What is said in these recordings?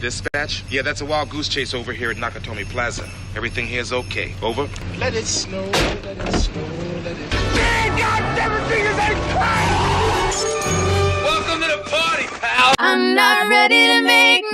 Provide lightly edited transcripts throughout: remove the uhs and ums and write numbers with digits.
dispatch? Yeah, that's a wild goose chase over here at Nakatomi Plaza. Everything here's okay. Over. Let it snow, let it snow, let it snow. Man, God, everything is a Welcome to the party, pal! I'm not ready to make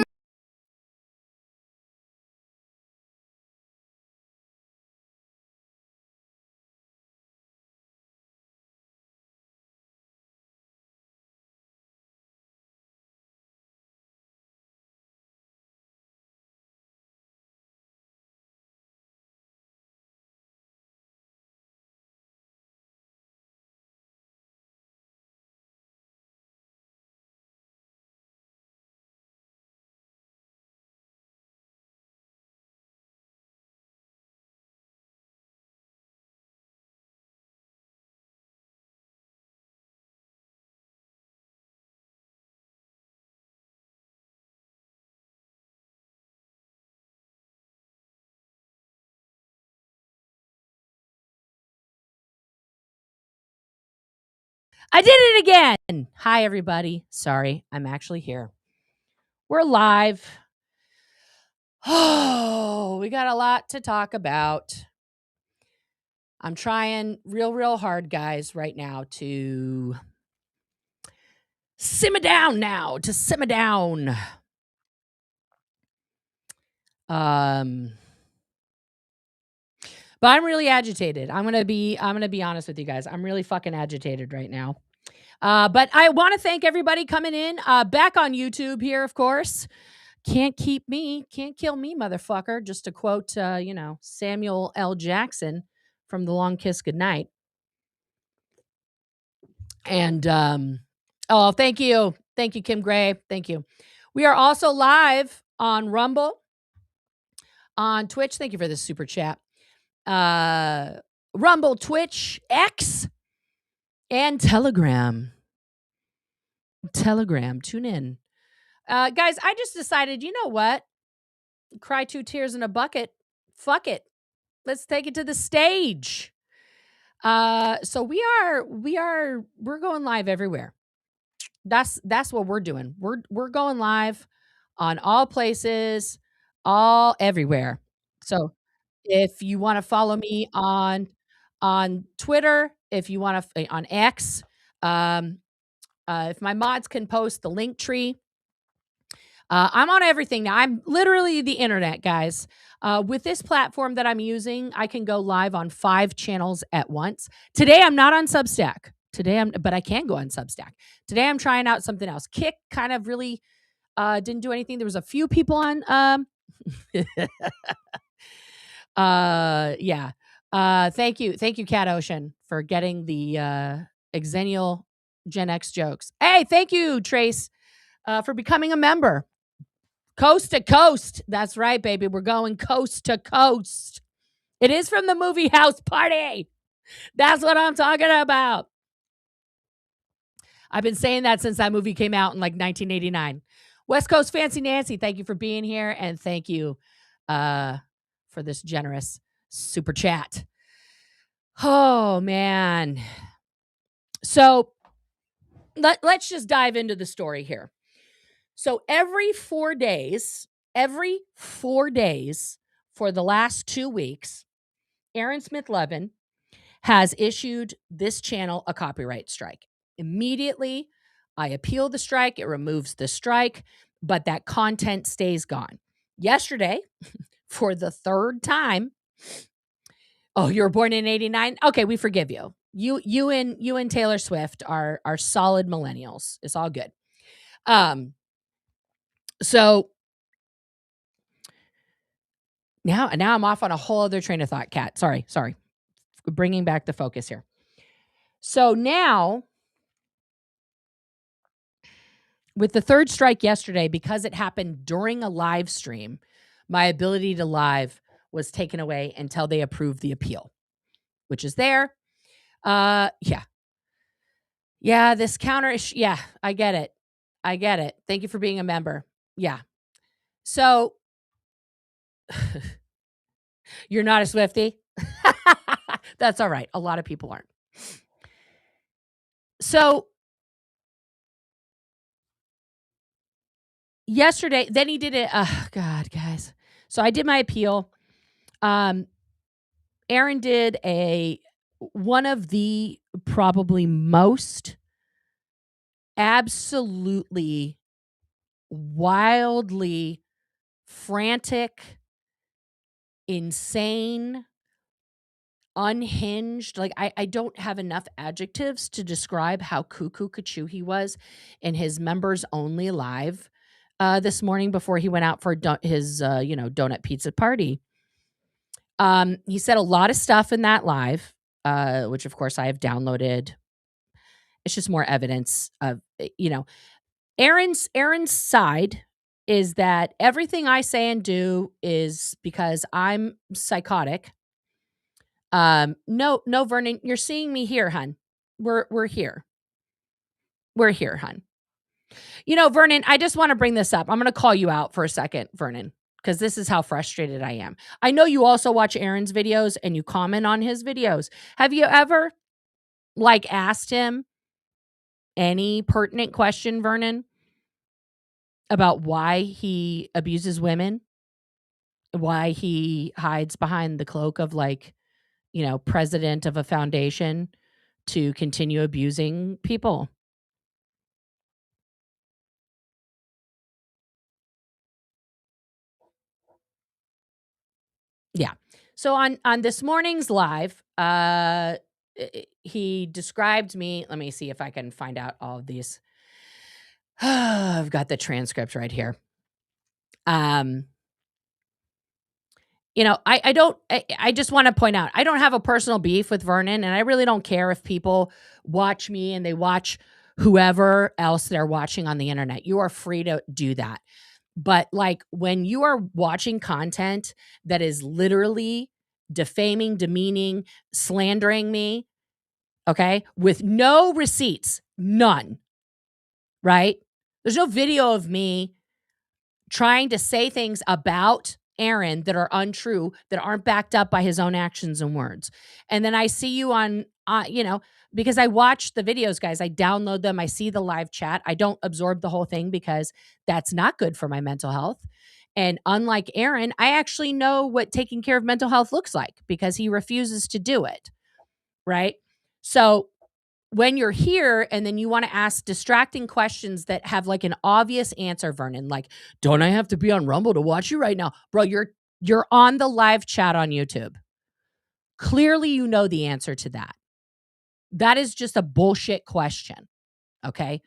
I did it again. Hi, everybody. Sorry, I'm actually here. We're live. Oh, we got a lot to talk about. I'm trying real hard, guys, right now to simmer down But I'm really agitated. I'm gonna be honest with you guys. I'm really fucking agitated right now. But I want to thank everybody coming in. Back on YouTube here, of course. Can't kill me, motherfucker. Just to quote, Samuel L. Jackson from The Long Kiss Goodnight. And thank you, Kim Gray. Thank you. We are also live on Rumble, on Twitch. Thank you for the super chat. Rumble, Twitch, X, and Telegram. Tune in. Guys, I just decided, you know what? Cry 2 tears in a bucket. Fuck it. Let's take it to the stage. So we're going live everywhere. That's what we're doing. We're going live on all places, all everywhere. So if you want to follow me on Twitter, if you want to on X, if my mods can post the link tree, I'm on everything now. I'm literally the internet, guys. With this platform that I'm using, I can go live on 5 channels at once. Today, I'm not on Substack. But I can go on Substack. Today, I'm trying out something else. Kick kind of really didn't do anything. There was a few people on. Yeah. Thank you, Cat Ocean, for getting the Xennial Gen X jokes. Hey, thank you, Trace, for becoming a member. Coast to coast. That's right, baby. We're going coast to coast. It is from the movie House Party. That's what I'm talking about. I've been saying that since that movie came out in like 1989. West Coast Fancy Nancy, thank you for being here. And thank you for this generous super chat. Oh, man. So let's just dive into the story here. So every 4 days for the last 2 weeks, Aaron Smith-Levin has issued this channel a copyright strike. Immediately, I appeal the strike. It removes the strike, but that content stays gone. Yesterday, for the 3rd time, oh, you were born in 89? Okay, we forgive you. You and Taylor Swift are solid millennials. It's all good. So now I'm off on a whole other train of thought, Kat. Sorry. Bringing back the focus here. So now, with the 3rd strike yesterday, because it happened during a live stream, my ability to live was taken away until they approved the appeal, which is there. Yeah, this counter, yeah, I get it. Thank you for being a member. Yeah. So, you're not a Swiftie? That's all right. A lot of people aren't. So, yesterday, then he did it. Oh, God, guys. So I did my appeal. Aaron did one of the probably most absolutely wildly frantic, insane, unhinged. Like I don't have enough adjectives to describe how cuckoo cuckoo he was in his members only live this morning before he went out for his donut pizza party. He said a lot of stuff in that live, which of course I have downloaded. It's just more evidence of, Aaron's side is that everything I say and do is because I'm psychotic. No, Vernon, you're seeing me here, hun. We're here. We're here, hun. Vernon, I just want to bring this up. I'm going to call you out for a second, Vernon, because this is how frustrated I am. I know you also watch Aaron's videos and you comment on his videos. Have you ever asked him any pertinent question, Vernon, about why he abuses women? Why he hides behind the cloak of president of a foundation to continue abusing people? Yeah. So on this morning's live, he described me. Let me see if I can find out all of these. I've got the transcript right here. I just want to point out, I don't have a personal beef with Vernon, and I really don't care if people watch me and they watch whoever else they're watching on the internet. You are free to do that. But when you are watching content that is literally defaming, demeaning, slandering me, okay, with no receipts, none, right? There's no video of me trying to say things about Aaron that are untrue, that aren't backed up by his own actions and words. And then I see you on, because I watch the videos, guys. I download them. I see the live chat. I don't absorb the whole thing because that's not good for my mental health. And unlike Aaron, I actually know what taking care of mental health looks like because he refuses to do it. Right? So when you're here and then you want to ask distracting questions that have an obvious answer, Vernon, don't I have to be on Rumble to watch you right now? Bro, you're on the live chat on YouTube. Clearly you know the answer to that. That is just a bullshit question. Okay?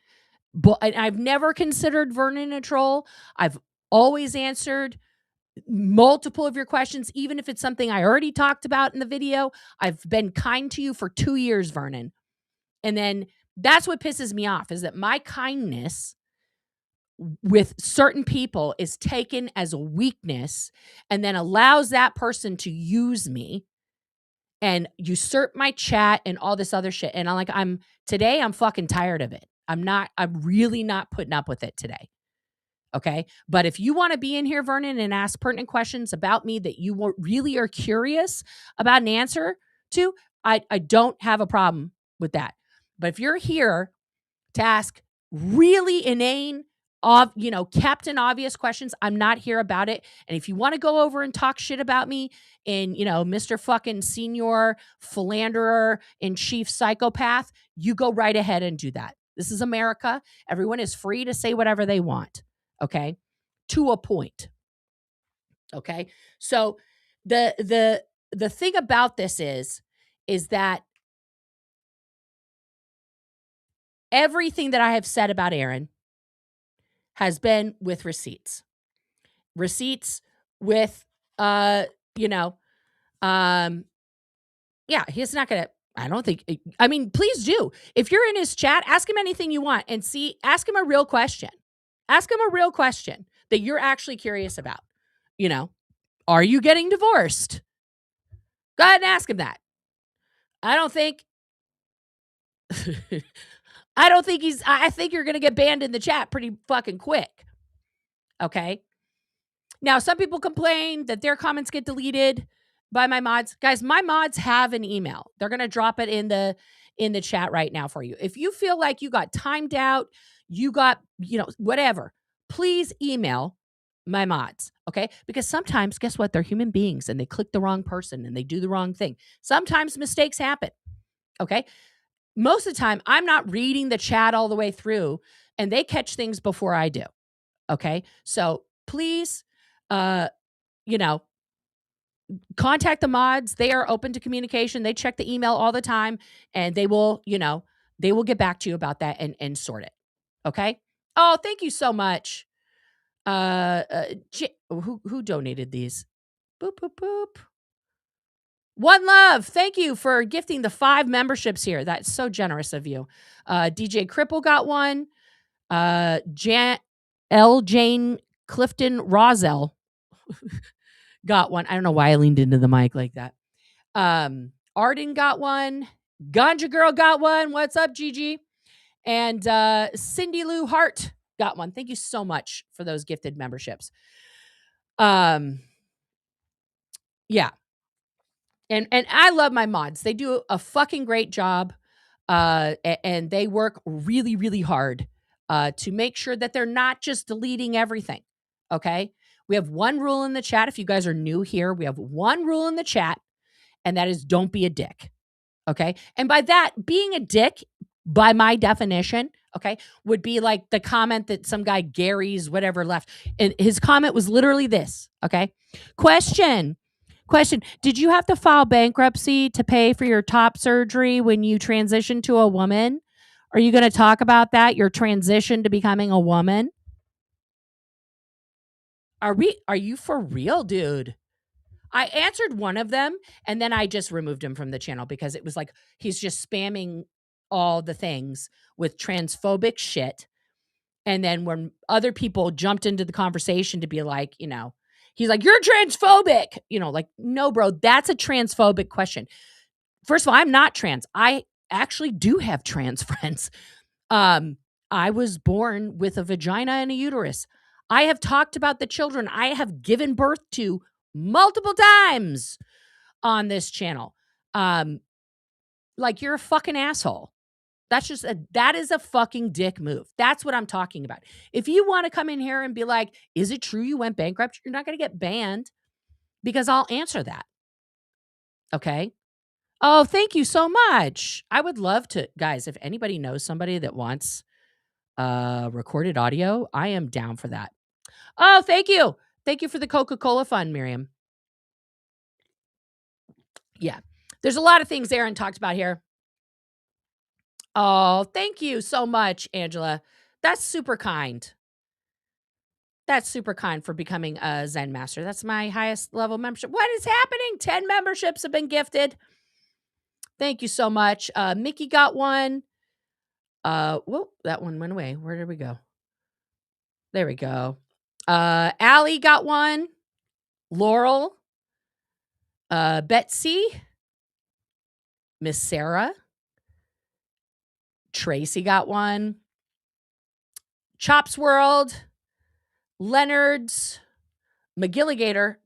But I've never considered Vernon a troll. I've always answered multiple of your questions, even if it's something I already talked about in the video. I've been kind to you for 2 years, Vernon. And then that's what pisses me off, is that my kindness with certain people is taken as a weakness and then allows that person to use me and usurp my chat and all this other shit. And I'm fucking tired of it. I'm really not putting up with it today. Okay. But if you want to be in here, Vernon, and ask pertinent questions about me that you really are curious about an answer to, I don't have a problem with that. But if you're here to ask really inane, Captain Obvious questions, I'm not here about it. And if you want to go over and talk shit about me and, Mr. fucking senior philanderer and chief psychopath, you go right ahead and do that. This is America. Everyone is free to say whatever they want. Okay. To a point. Okay. So the thing about this is that everything that I have said about Aaron has been with receipts. Receipts with, yeah, he's not going to, I don't think, I mean, please do. If you're in his chat, ask him anything you want and ask him a real question. Ask him a real question that you're actually curious about. Are you getting divorced? Go ahead and ask him that. I think you're going to get banned in the chat pretty fucking quick. Okay. Now, some people complain that their comments get deleted by my mods. Guys, my mods have an email. They're going to drop it in the chat right now for you. If you feel like you got timed out, you got, whatever, please email my mods, okay? Because sometimes, guess what? They're human beings and they click the wrong person and they do the wrong thing. Sometimes mistakes happen, okay? Most of the time, I'm not reading the chat all the way through and they catch things before I do, okay? So please, contact the mods. They are open to communication. They check the email all the time and they will, they will get back to you about that and sort it, okay? Oh, thank you so much. Who donated these? Boop, boop, boop. One Love, thank you for gifting the 5 memberships here. That's so generous of you. DJ Cripple got one. Jane Clifton Roselle got one. I don't know why I leaned into the mic like that. Arden got one. Ganja Girl got one. What's up, Gigi? And Cindy Lou Hart got one. Thank you so much for those gifted memberships. Yeah. And I love my mods. They do a fucking great job. And they work really, really hard to make sure that they're not just deleting everything. Okay. We have one rule in the chat. If you guys are new here, we have one rule in the chat, and that is don't be a dick. Okay. And by that, being a dick, by my definition, okay, would be like the comment that some guy Gary's whatever left. And his comment was literally this. Okay. Question. Did you have to file bankruptcy to pay for your top surgery when you transitioned to a woman? Are you going to talk about that? Your transition to becoming a woman? Are you for real, dude? I answered one of them and then I just removed him from the channel because it was like, he's just spamming all the things with transphobic shit. And then when other people jumped into the conversation to be like, he's like, you're transphobic, like, no, bro, that's a transphobic question. First of all, I'm not trans. I actually do have trans friends. I was born with a vagina and a uterus. I have talked about the children I have given birth to multiple times on this channel. Like, you're a fucking asshole. That is a fucking dick move. That's what I'm talking about. If you want to come in here and be like, is it true you went bankrupt? You're not going to get banned because I'll answer that. Okay. Oh, thank you so much. I would love to, guys, if anybody knows somebody that wants recorded audio, I am down for that. Oh, thank you. Thank you for the Coca-Cola fund, Miriam. Yeah. There's a lot of things Aaron talked about here. Oh, thank you so much, Angela. That's super kind. That's super kind for becoming a Zen master. That's my highest level membership. What is happening? 10 memberships have been gifted. Thank you so much. Mickey got one. Whoa, that one went away. Where did we go? There we go. Allie got one. Laurel. Betsy. Miss Sarah. Tracy got one. Chops World. Leonard's. Molligator.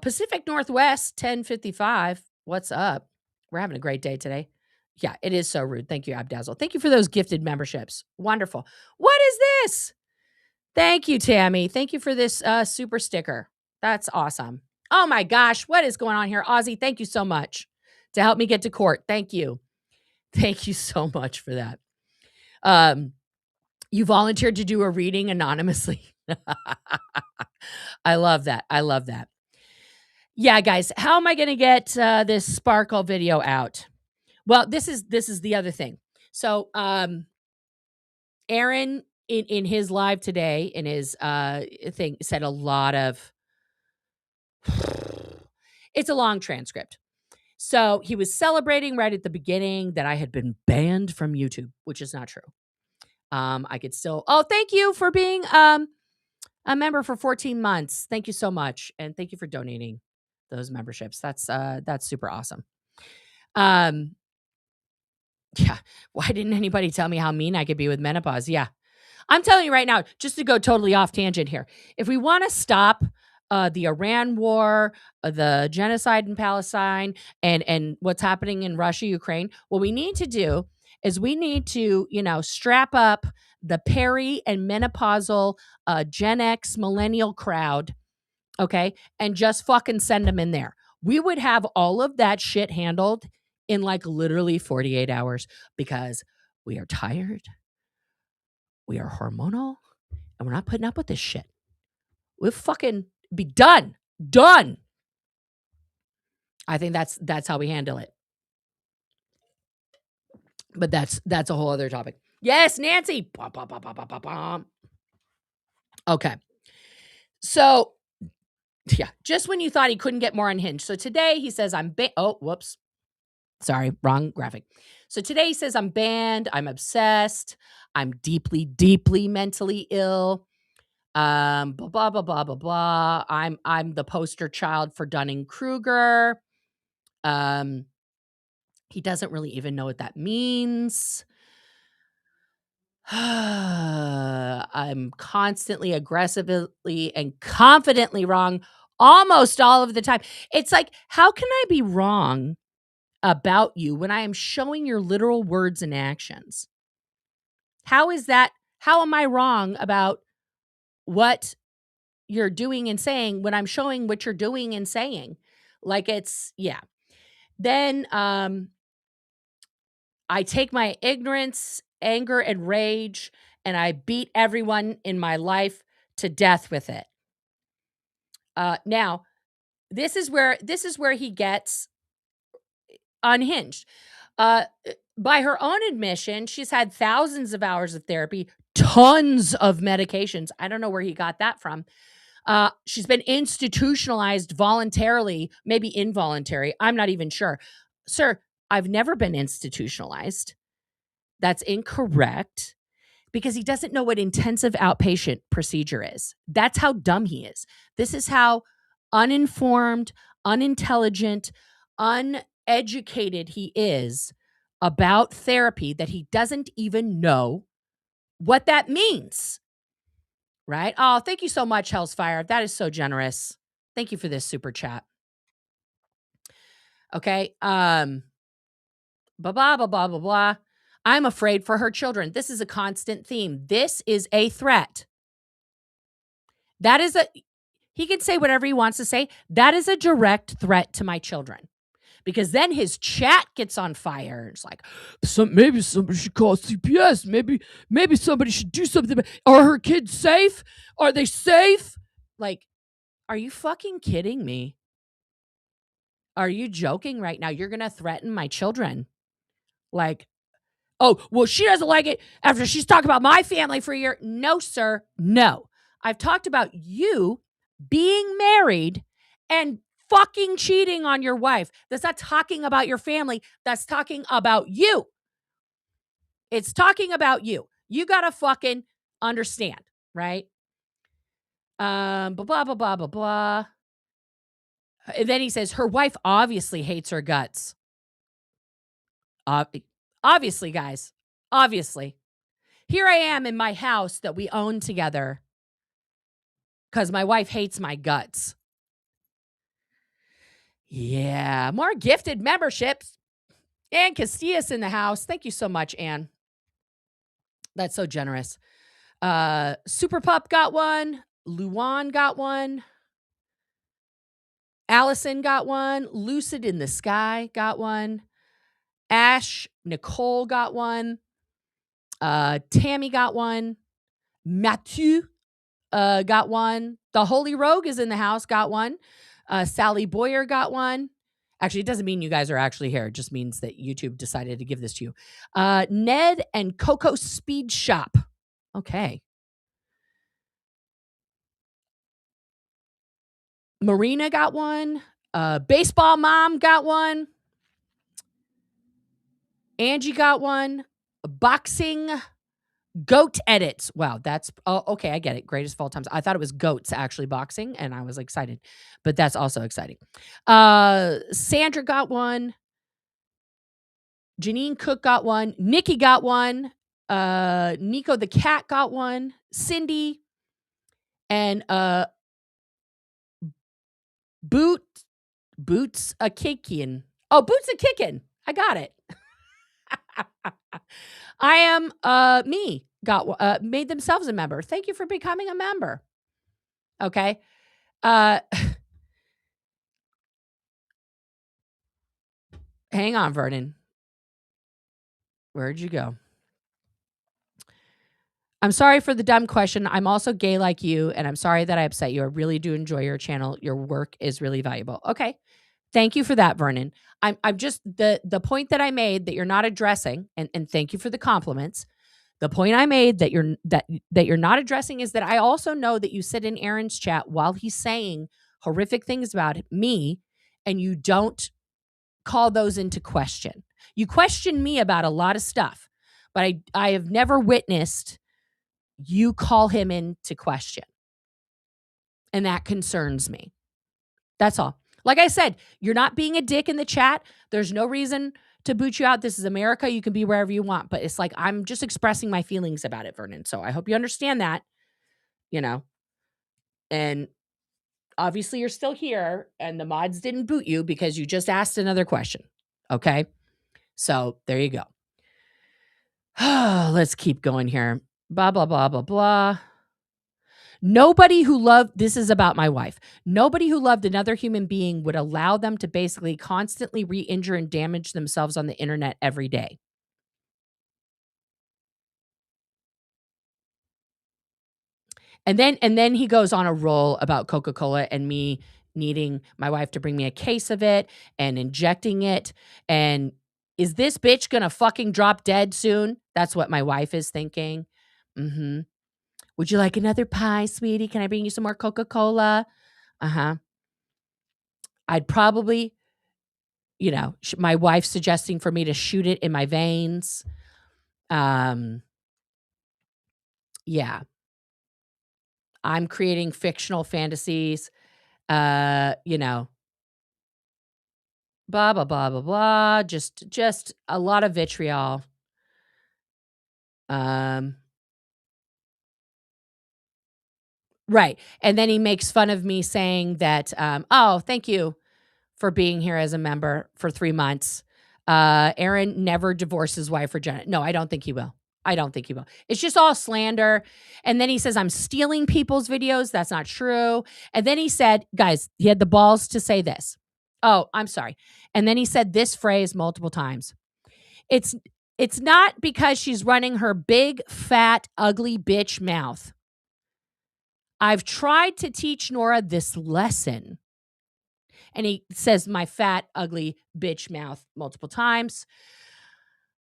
Pacific Northwest 1055. What's up? We're having a great day today. Yeah, it is so rude. Thank you, Abdazzle. Thank you for those gifted memberships. Wonderful. What is this? Thank you, Tammy. Thank you for this super sticker. That's awesome. Oh my gosh, what is going on here? Ozzy, thank you so much to help me get to court. Thank you. Thank you so much for that. You volunteered to do a reading anonymously. I love that. I love that. Yeah, guys, how am I going to get this Sparkle video out? Well, this is the other thing. So, Aaron in his live today, in his thing, said a lot of. It's a long transcript. So he was celebrating right at the beginning that I had been banned from YouTube, which is not true. I could still. Oh, thank you for being a member for 14 months. Thank you so much, and thank you for donating those memberships. That's super awesome. Yeah. Why didn't anybody tell me how mean I could be with menopause? Yeah. I'm telling you right now, just to go totally off tangent here. If we want to stop the Iran war, the genocide in Palestine, and what's happening in Russia, Ukraine, what we need to do is we need to, strap up the peri and menopausal Gen X millennial crowd, okay, and just fucking send them in there. We would have all of that shit handled in like literally 48 hours because we are tired, we are hormonal, and we're not putting up with this shit. We'll fucking be done. Done. I think that's how we handle it. But that's a whole other topic. Yes, Nancy. Okay. So, yeah, just when you thought he couldn't get more unhinged. So today he says, oh, whoops. Sorry, wrong graphic. So today he says, I'm banned. I'm obsessed. I'm deeply, deeply mentally ill. Blah, blah, blah, blah, blah, blah. I'm the poster child for Dunning-Kruger. He doesn't really even know what that means. I'm constantly, aggressively, and confidently wrong almost all of the time. It's like, how can I be wrong about you when I am showing your literal words and actions? How is that? How am I wrong about what you're doing and saying when I'm showing what you're doing and saying? Like it's, yeah. Then I take my ignorance, anger, and rage, and I beat everyone in my life to death with it. Now, this is where he gets unhinged. By her own admission, she's had thousands of hours of therapy, tons of medications. I don't know where he got that from. She's been institutionalized voluntarily, maybe involuntary. I'm not even sure. Sir, I've never been institutionalized. That's incorrect because he doesn't know what intensive outpatient procedure is. That's how dumb he is. This is how uninformed, unintelligent, uneducated he is about therapy, that he doesn't even know what that means. Right? Oh, thank you so much, Hellsfire. That is so generous. Thank you for this super chat. Okay. Blah, blah, blah, blah, blah, blah. I'm afraid for her children. This is a constant theme. This is a threat. He can say whatever he wants to say. That is a direct threat to my children. Because then his chat gets on fire. It's like, maybe somebody should call CPS. Maybe somebody should do something. Are her kids safe? Are they safe? Like, are you fucking kidding me? Are you joking right now? You're going to threaten my children. Like, oh, well, she doesn't like it after she's talked about my family for a year. No, sir. No. I've talked about you being married and fucking cheating on your wife. That's not talking about your family. That's talking about you. It's talking about you. You got to fucking understand, right? Blah, blah, blah, blah, blah, blah. And then he says, her wife obviously hates her guts. Obviously, guys. Obviously. Here I am in my house that we own together because my wife hates my guts. Yeah. More gifted memberships. Ann Castillas in the house. Thank you so much, Ann. That's so generous. Super Pup got one. Luan got one. Allison got one. Lucid in the Sky got one. Ash Nicole got one. Tammy got one. Mathieu got one. The Holy Rogue is in the house, got one. Sally Boyer got one. Actually, it doesn't mean you guys are actually here. It just means that YouTube decided to give this to you. Ned and Coco Speed Shop. Okay. Marina got one. Baseball Mom got one. Angie got one. Boxing Goat Edits. Wow, that's okay. I get it. Greatest of all times. I thought it was goats actually boxing, and I was excited, but that's also exciting. Sandra got one. Janine Cook got one. Nikki got one. Nico the cat got one. Cindy and Boots a Kickin'. Oh, Boots a Kickin'. I got it. I am me got made themselves a member. Thank you for becoming a member. Okay. Hang on, Vernon. Where'd you go? I'm sorry for the dumb question. I'm also gay like you, and I'm sorry that I upset you. I really do enjoy your channel. Your work is really valuable. Okay. Thank you for that, Vernon. I'm just the point that I made that you're not addressing, and thank you for the compliments. The point I made that you're not addressing is that I also know that you sit in Aaron's chat while he's saying horrific things about me, and you don't call those into question. You question me about a lot of stuff, but I have never witnessed you call him into question. And that concerns me. That's all. Like I said, you're not being a dick in the chat. There's no reason to boot you out. This is America. You can be wherever you want. But it's like, I'm just expressing my feelings about it, Vernon. So I hope you understand that, you know. And obviously you're still here and the mods didn't boot you because you just asked another question. Okay. So there you go. Let's keep going here. Blah, blah, blah, blah, blah. Nobody who loved, this is about my wife. Nobody who loved another human being would allow them to basically constantly re-injure and damage themselves on the internet every day. And then he goes on a roll about Coca-Cola and me needing my wife to bring me a case of it and injecting it. And is this bitch gonna fucking drop dead soon? That's what my wife is thinking. Mm-hmm. Would you like another pie, sweetie? Can I bring you some more Coca-Cola? Uh-huh. I'd probably, you know, my wife suggesting for me to shoot it in my veins. Yeah. I'm creating fictional fantasies. You know, blah, blah, blah, blah, blah. Just a lot of vitriol. Right. And then he makes fun of me saying that, oh, thank you for being here as a member for 3 months. Aaron never divorced his wife for Jenna. No, I don't think he will. I don't think he will. It's just all slander. And then he says, I'm stealing people's videos. That's not true. And then he said, guys, he had the balls to say this. Oh, I'm sorry. And then he said this phrase multiple times. It's not because she's running her big, fat, ugly bitch mouth. I've tried to teach Nora this lesson. And he says my fat, ugly bitch mouth multiple times.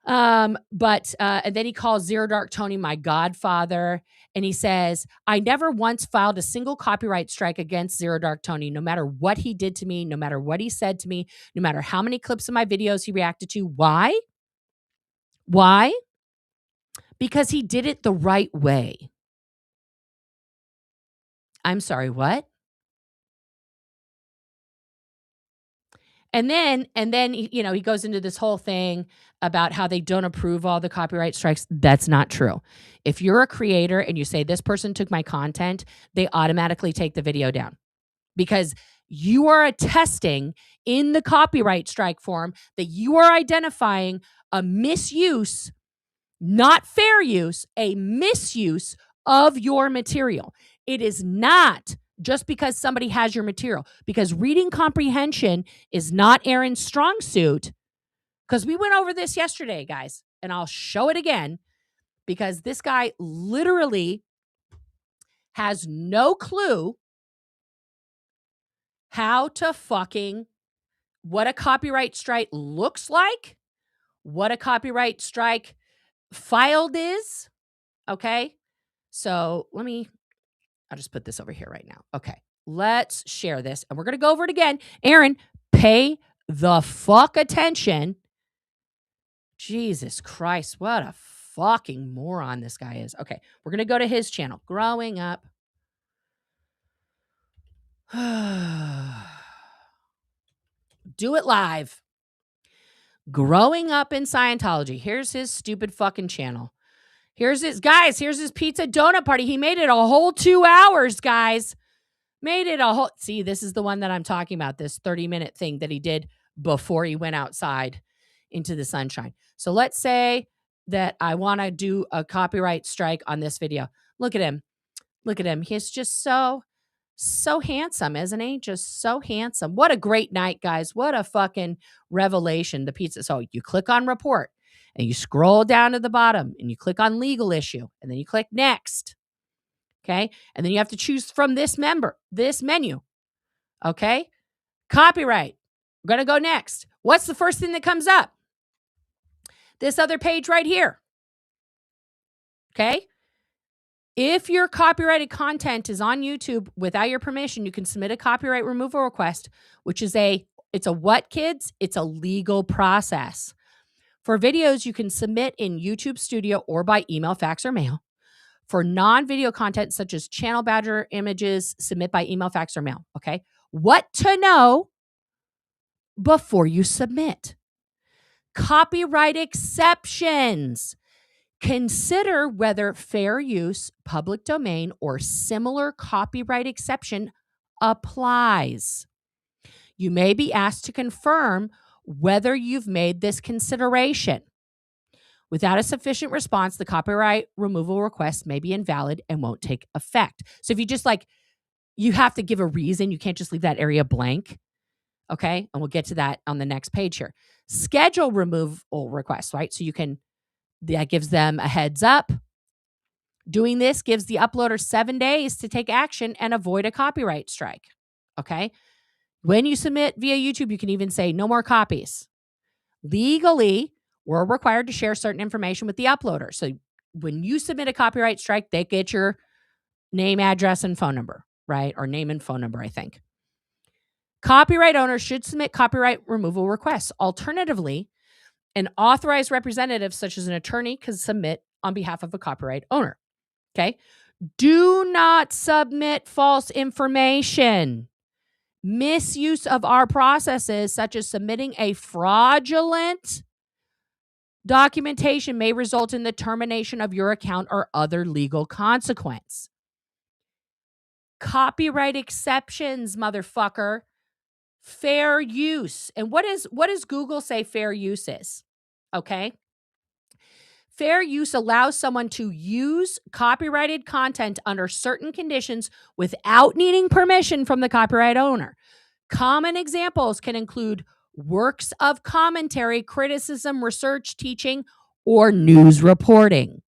And then he calls Zero Dark Tony my godfather. And he says, I never once filed a single copyright strike against Zero Dark Tony, no matter what he did to me, no matter what he said to me, no matter how many clips of my videos he reacted to. Why? Why? Because he did it the right way. I'm sorry, what? And then, you know, he goes into this whole thing about how they don't approve all the copyright strikes. That's not true. If you're a creator and you say this person took my content, they automatically take the video down because you are attesting in the copyright strike form that you are identifying a misuse, not fair use, a misuse of your material. It is not just because somebody has your material, because reading comprehension is not Aaron's strong suit, because we went over this yesterday, guys, and I'll show it again, because this guy literally has no clue how to fucking, what a copyright strike looks like, what a copyright strike filed is, okay? So I'll just put this over here right now. Okay, let's share this. And we're going to go over it again. Aaron, pay the fuck attention. Jesus Christ, what a fucking moron this guy is. Okay, we're going to go to his channel. Growing Up. Do it live. Growing Up in Scientology. Here's his stupid fucking channel. Here's his pizza donut party. He made it a whole 2 hours, guys. See, this is the one that I'm talking about, this 30-minute thing that he did before he went outside into the sunshine. So let's say that I want to do a copyright strike on this video. Look at him. Look at him. He's just so handsome, isn't he? Just so handsome. What a great night, guys. What a fucking revelation. The pizza. So you click on report and you scroll down to the bottom and you click on legal issue and then you click next. Okay. And then you have to choose from this menu. Okay. Copyright. We're going to go next. What's the first thing that comes up? This other page right here. Okay. If your copyrighted content is on YouTube without your permission, you can submit a copyright removal request, which is it's a what, kids? It's a legal process. For videos, you can submit in YouTube Studio or by email, fax, or mail. For non-video content, such as channel badger images, submit by email, fax, or mail. Okay. What to know before you submit. Copyright exceptions. Consider whether fair use, public domain, or similar copyright exception applies. You may be asked to confirm whether you've made this consideration. Without a sufficient response, the copyright removal request may be invalid and won't take effect. So if you just you have to give a reason. You can't just leave that area blank. Okay. And we'll get to that on the next page here. Schedule removal requests, right? So that gives them a heads up. Doing this gives the uploader 7 days to take action and avoid a copyright strike. Okay. When you submit via YouTube, you can even say no more copies. Legally, we're required to share certain information with the uploader. So when you submit a copyright strike, they get your name, address, and phone number, right? Or name and phone number, I think. Copyright owners should submit copyright removal requests. Alternatively, an authorized representative, such as an attorney, can submit on behalf of a copyright owner. Okay. Do not submit false information. Misuse of our processes, such as submitting a fraudulent documentation, may result in the termination of your account or other legal consequence. Copyright exceptions, motherfucker. Fair use. And what does Google say fair use is? Okay. Fair use allows someone to use copyrighted content under certain conditions without needing permission from the copyright owner. Common examples can include works of commentary, criticism, research, teaching, or news reporting.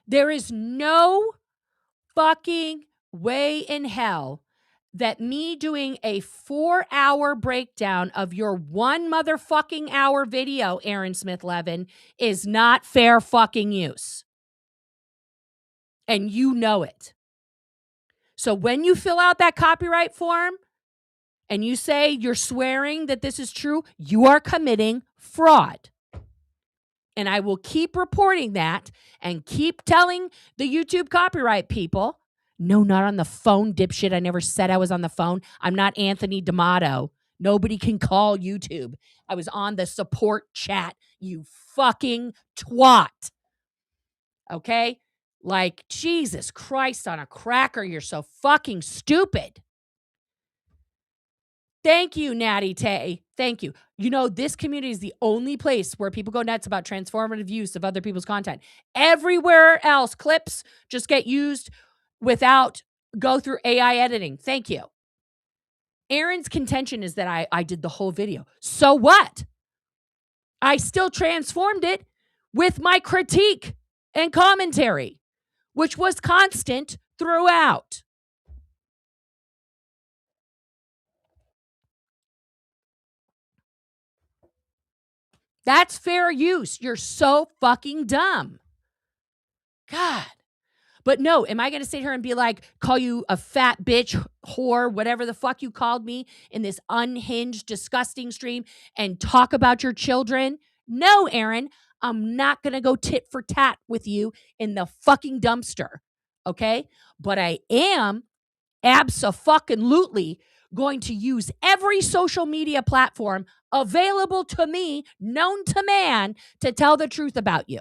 There is no fucking way in hell that me doing a 4-hour breakdown of your 1 motherfucking hour video, Aaron Smith-Levin, is not fair fucking use. And you know it. So when you fill out that copyright form and you say you're swearing that this is true, you are committing fraud. And I will keep reporting that and keep telling the YouTube copyright people, no, not on the phone, dipshit. I never said I was on the phone. I'm not Anthony D'Amato. Nobody can call YouTube. I was on the support chat, you fucking twat. Okay? Like, Jesus Christ on a cracker, you're so fucking stupid. Thank you, Natty Tay. Thank you. You know, this community is the only place where people go nuts about transformative use of other people's content. Everywhere else, clips just get used without go through AI editing. Thank you. Aaron's contention is that I did the whole video. So what? I still transformed it with my critique and commentary, which was constant throughout. That's fair use. You're so fucking dumb. God. But no, am I going to sit here and be like, call you a fat bitch, whore, whatever the fuck you called me in this unhinged, disgusting stream and talk about your children? No, Aaron, I'm not going to go tit for tat with you in the fucking dumpster. Okay? But I am abso-fucking-lutely going to use every social media platform available to me, known to man, to tell the truth about you.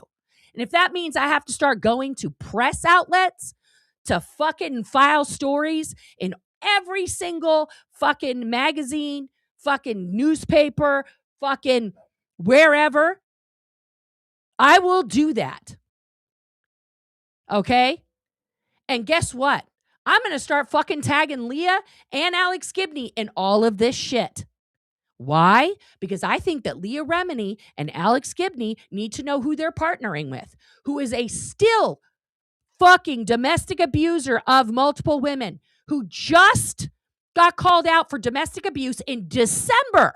And if that means I have to start going to press outlets to fucking file stories in every single fucking magazine, fucking newspaper, fucking wherever. I will do that. Okay? And guess what? I'm going to start fucking tagging Leah and Alex Gibney in all of this shit. Why? Because I think that Leah Remini and Alex Gibney need to know who they're partnering with, who is a still fucking domestic abuser of multiple women, who just got called out for domestic abuse in December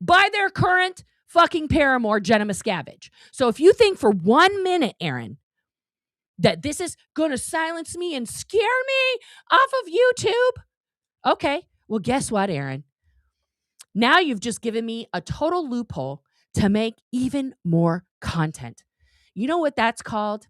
by their current fucking paramour, Jenna Miscavige. So if you think for 1 minute, Aaron, that this is going to silence me and scare me off of YouTube, okay, well, guess what, Aaron? Now you've just given me a total loophole to make even more content. You know what that's called?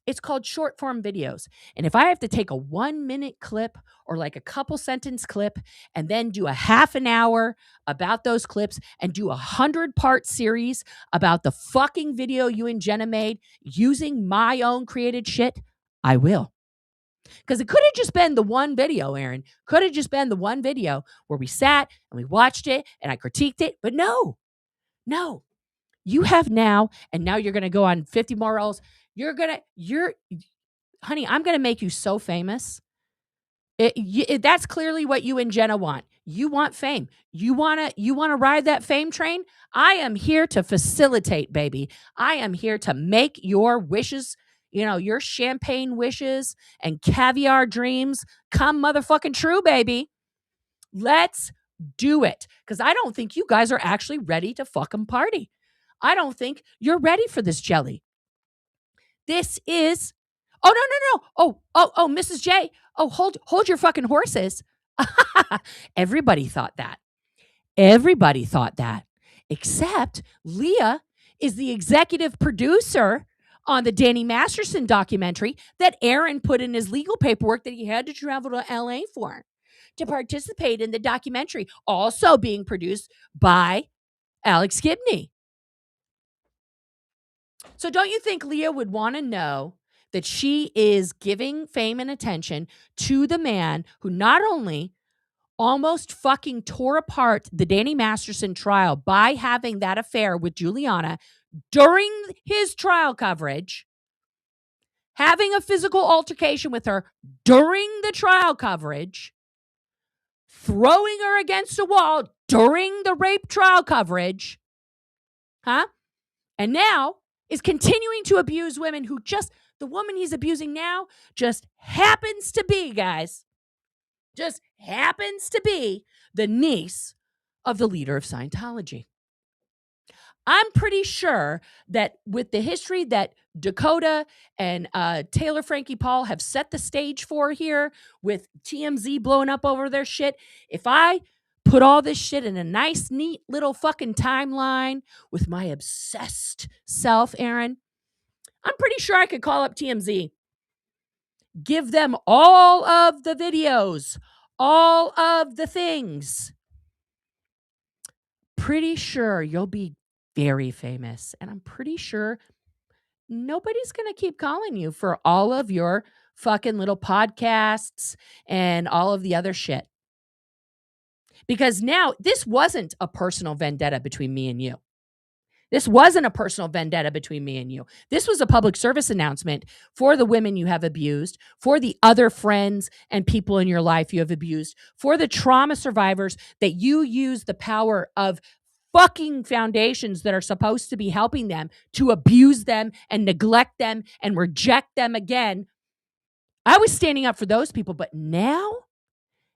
It's called short form videos. And if I have to take a 1 minute clip or like a couple sentence clip and then do a half an hour about those clips and do a 100-part series about the fucking video you and Jenna made using my own created shit, I will. Because it could have just been the one video, Aaron. Could have just been the one video where we sat and we watched it and I critiqued it. But no. You have now, and now you're going to go on 50 more rolls. Honey, I'm going to make you so famous. That's clearly what you and Jenna want. You want fame. You want to ride that fame train? I am here to facilitate, baby. I am here to make your wishes, your champagne wishes and caviar dreams come motherfucking true, baby. Let's do it. Because I don't think you guys are actually ready to fucking party. I don't think you're ready for this jelly. This is, no. Oh, Mrs. J. Oh, hold your fucking horses. Everybody thought that. Except Leah is the executive producer on the Danny Masterson documentary that Aaron put in his legal paperwork that he had to travel to LA for to participate in the documentary, also being produced by Alex Gibney. So don't you think Leah would want to know that she is giving fame and attention to the man who not only almost fucking tore apart the Danny Masterson trial by having that affair with Juliana during his trial coverage, having a physical altercation with her during the trial coverage, throwing her against a wall during the rape trial coverage, and now is continuing to abuse women who the woman he's abusing now just happens to be, guys, just happens to be the niece of the leader of Scientology. I'm pretty sure that with the history that Dakota and Taylor Frankie Paul have set the stage for here with TMZ blowing up over their shit, if I put all this shit in a nice, neat little fucking timeline with my obsessed self, Aaron, I'm pretty sure I could call up TMZ, give them all of the videos, all of the things. Pretty sure you'll be very famous. And I'm pretty sure nobody's going to keep calling you for all of your fucking little podcasts and all of the other shit. Because now this wasn't a personal vendetta between me and you. This wasn't a personal vendetta between me and you. This was a public service announcement for the women you have abused, for the other friends and people in your life you have abused, for the trauma survivors that you use the power of fucking foundations that are supposed to be helping them to abuse them and neglect them and reject them again. I was standing up for those people, but now,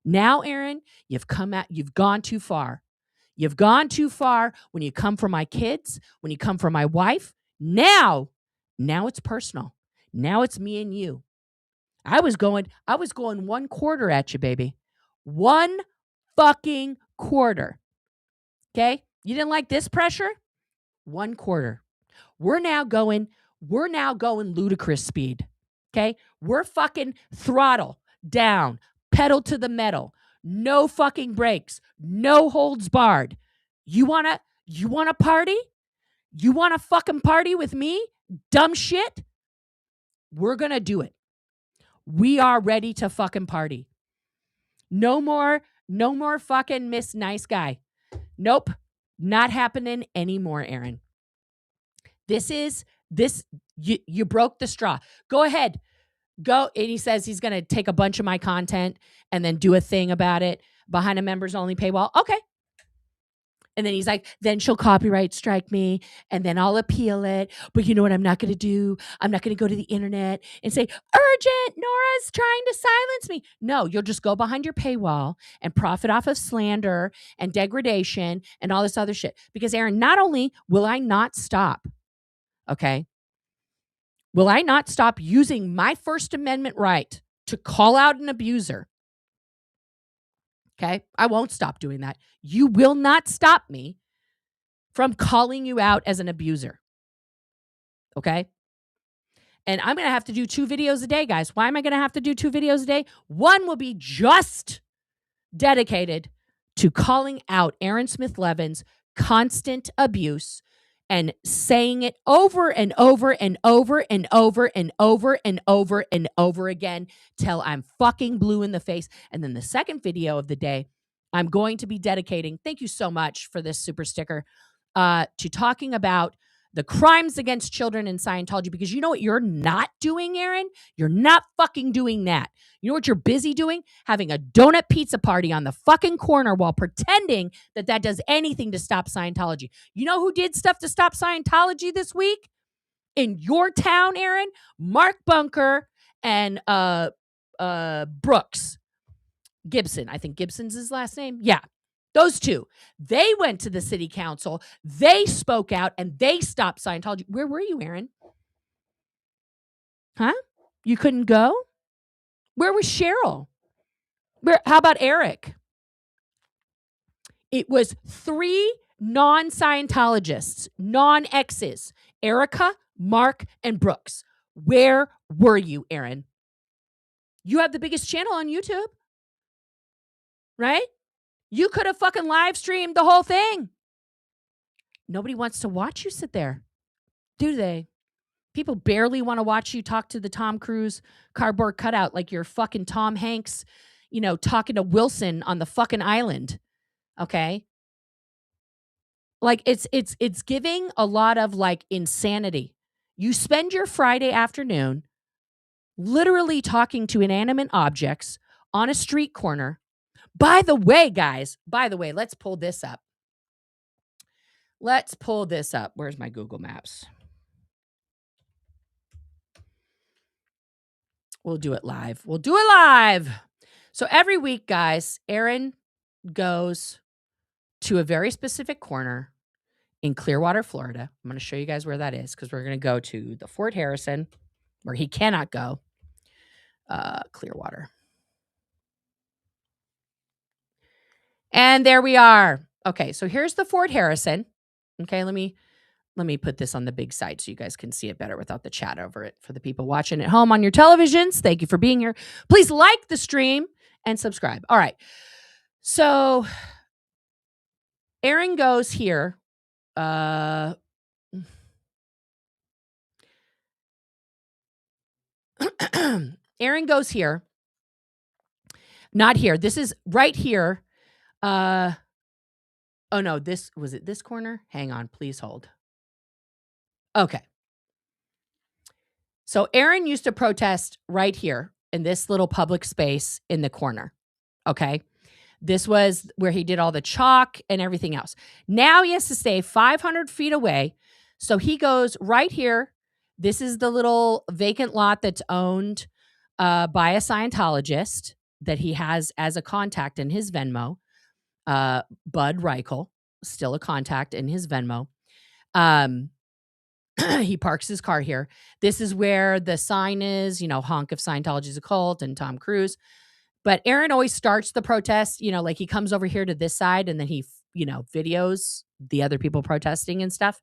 Aaron, you've gone too far. You've gone too far when you come for my kids, when you come for my wife. Now it's personal. Now it's me and you. I was going 1 quarter at you, baby. 1 fucking quarter. Okay? You didn't like this pressure? 1 quarter. We're now going ludicrous speed. Okay? We're fucking throttle down, pedal to the metal. No fucking brakes. No holds barred. You wanna party? You wanna fucking party with me? Dumb shit? We're gonna do it. We are ready to fucking party. No more No more fucking Miss Nice Guy. Nope. Not happening anymore, Aaron. You broke the straw. Go ahead. Go. And he says he's going to take a bunch of my content and then do a thing about it behind a members only paywall. Okay. And then he's like, then she'll copyright strike me and then I'll appeal it. But you know what I'm not going to do? I'm not going to go to the internet and say, urgent, Nora's trying to silence me. No, you'll just go behind your paywall and profit off of slander and degradation and all this other shit. Because Aaron, not only will I not stop, okay, will I not stop using my First Amendment right to call out an abuser? Okay, I won't stop doing that. You will not stop me from calling you out as an abuser. Okay? And I'm going to have to do 2 videos a day, guys. Why am I going to have to do 2 videos a day? One will be just dedicated to calling out Aaron Smith-Levin's constant abuse and saying it over and over and over and over and over and over and over again till I'm fucking blue in the face. And then the second video of the day, I'm going to be dedicating, thank you so much for this super sticker, to talking about the crimes against children in Scientology. Because you know what you're not doing, Aaron? You're not fucking doing that. You know what you're busy doing? Having a donut pizza party on the fucking corner while pretending that that does anything to stop Scientology. You know who did stuff to stop Scientology this week? In your town, Aaron? Mark Bunker and Brooks. Gibson. I think Gibson's his last name. Yeah. Those 2, they went to the city council, they spoke out, and they stopped Scientology. Where were you, Aaron? Huh? You couldn't go? Where was Cheryl? How about Eric? It was 3 non-Scientologists, non-exes, Erica, Mark, and Brooks. Where were you, Aaron? You have the biggest channel on YouTube, right? You could have fucking live streamed the whole thing. Nobody wants to watch you sit there, do they? People barely want to watch you talk to the Tom Cruise cardboard cutout like you're fucking Tom Hanks, you know, talking to Wilson on the fucking island. Okay? Like it's giving a lot of like insanity. You spend your Friday afternoon literally talking to inanimate objects on a street corner. By the way, guys, let's pull this up. Where's my Google Maps? We'll do it live. So every week, guys, Aaron goes to a very specific corner in Clearwater, Florida. I'm going to show you guys where that is because we're going to go to the Fort Harrison, where he cannot go. Clearwater. And there we are. Okay, so here's the Fort Harrison. Okay, let me put this on the big side so you guys can see it better without the chat over it. For the people watching at home on your televisions, thank you for being here. Please like the stream and subscribe. All right. So Aaron goes here. Aaron goes here. Not here. This is right here. Oh no, was it this corner? Hang on, please hold. Okay. So Aaron used to protest right here in this little public space in the corner. Okay. This was where he did all the chalk and everything else. Now he has to stay 500 feet away. So he goes right here. This is the little vacant lot that's owned by a Scientologist that he has as a contact in his Venmo. Bud Reichel, still a contact in his Venmo. He parks his car here. This is where the sign is, you know, honk if Scientology's a cult and Tom Cruise. But Aaron always starts the protest, you know, like he comes over here to this side and then he, you know, videos the other people protesting and stuff.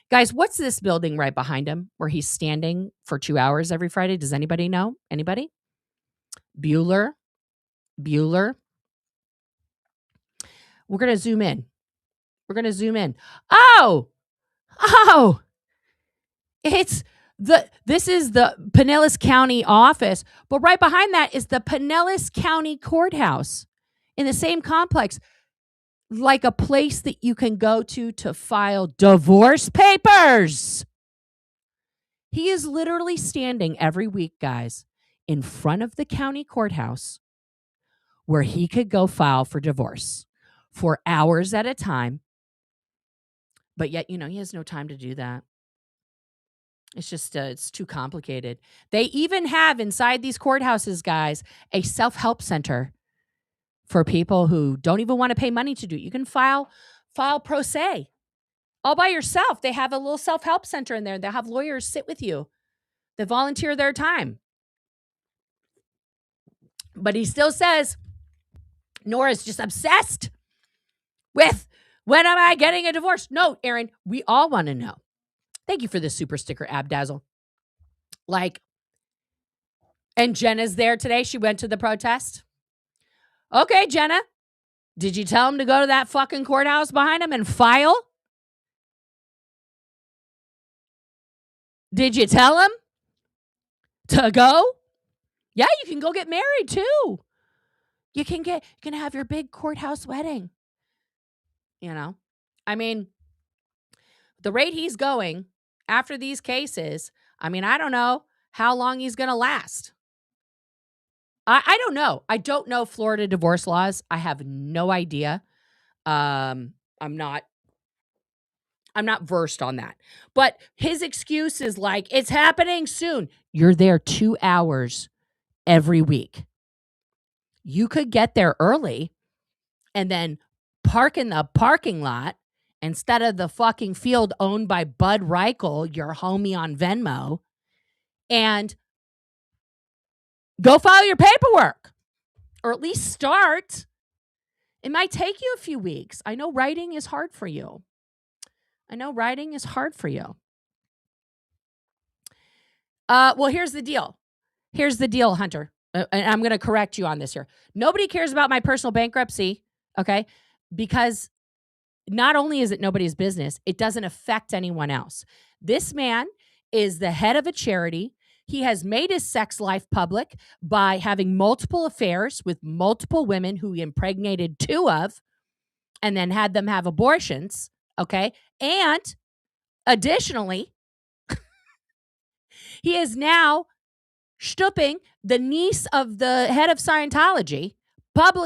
Guys, what's this building right behind him where he's standing for 2 hours every Friday? Does anybody know? Anybody? Bueller. We're going to zoom in. Oh, this is the Pinellas County office, but right behind that is the Pinellas County Courthouse in the same complex, like a place that you can go to file divorce papers. He is literally standing every week, guys, in front of the county courthouse where he could go file for divorce for hours at a time. But yet, he has no time to do that. It's just, it's too complicated. They even have inside these courthouses, guys, a self-help center for people who don't even want to pay money to do it. You can file pro se all by yourself. They have a little self-help center in there. They'll have lawyers sit with you. They volunteer their time. But he still says, Nora's just obsessed with, when am I getting a divorce? No, Aaron, we all want to know. Thank you for the super sticker, Abdazzle. And Jenna's there today. She went to the protest. Okay, Jenna, did you tell him to go to that fucking courthouse behind him and file? Did you tell him to go? Yeah, you can go get married too. You can have your big courthouse wedding. I mean, the rate he's going after these cases, I don't know how long he's going to last. I don't know. I don't know Florida divorce laws. I have no idea. I'm not versed on that. But his excuse is like, it's happening soon. You're there 2 hours every week. You could get there early and then park in the parking lot instead of the fucking field owned by Bud Reichel, your homie on Venmo, and go file your paperwork, or at least start. It might take you a few weeks. I know writing is hard for you. Well, here's the deal. Hunter. And I'm going to correct you on this here. Nobody cares about my personal bankruptcy, okay? Because not only is it nobody's business, it doesn't affect anyone else. This man is the head of a charity. He has made his sex life public by having multiple affairs with multiple women who he impregnated 2 of and then had them have abortions, okay? And additionally, he is now stooping the niece of the head of Scientology,